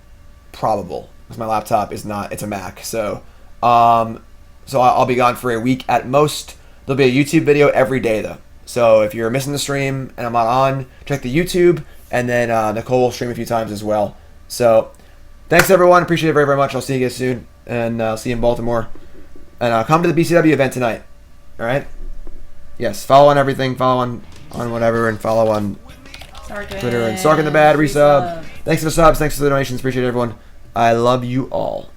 probable because my laptop is not. It's a Mac. So I'll be gone for a week at most. There'll be a YouTube video every day though. So if you're missing the stream and I'm not on, check the YouTube, and then Nicole will stream a few times as well. So thanks everyone. Appreciate it very, very much. I'll see you guys soon, and see you in Baltimore. And come to the BCW event tonight. All right. Yes. Follow on everything. Follow on whatever, and follow on Twitter and Sarkin the Bad resub. Thanks for the subs. Thanks for the donations. Appreciate it, everyone. I love you all.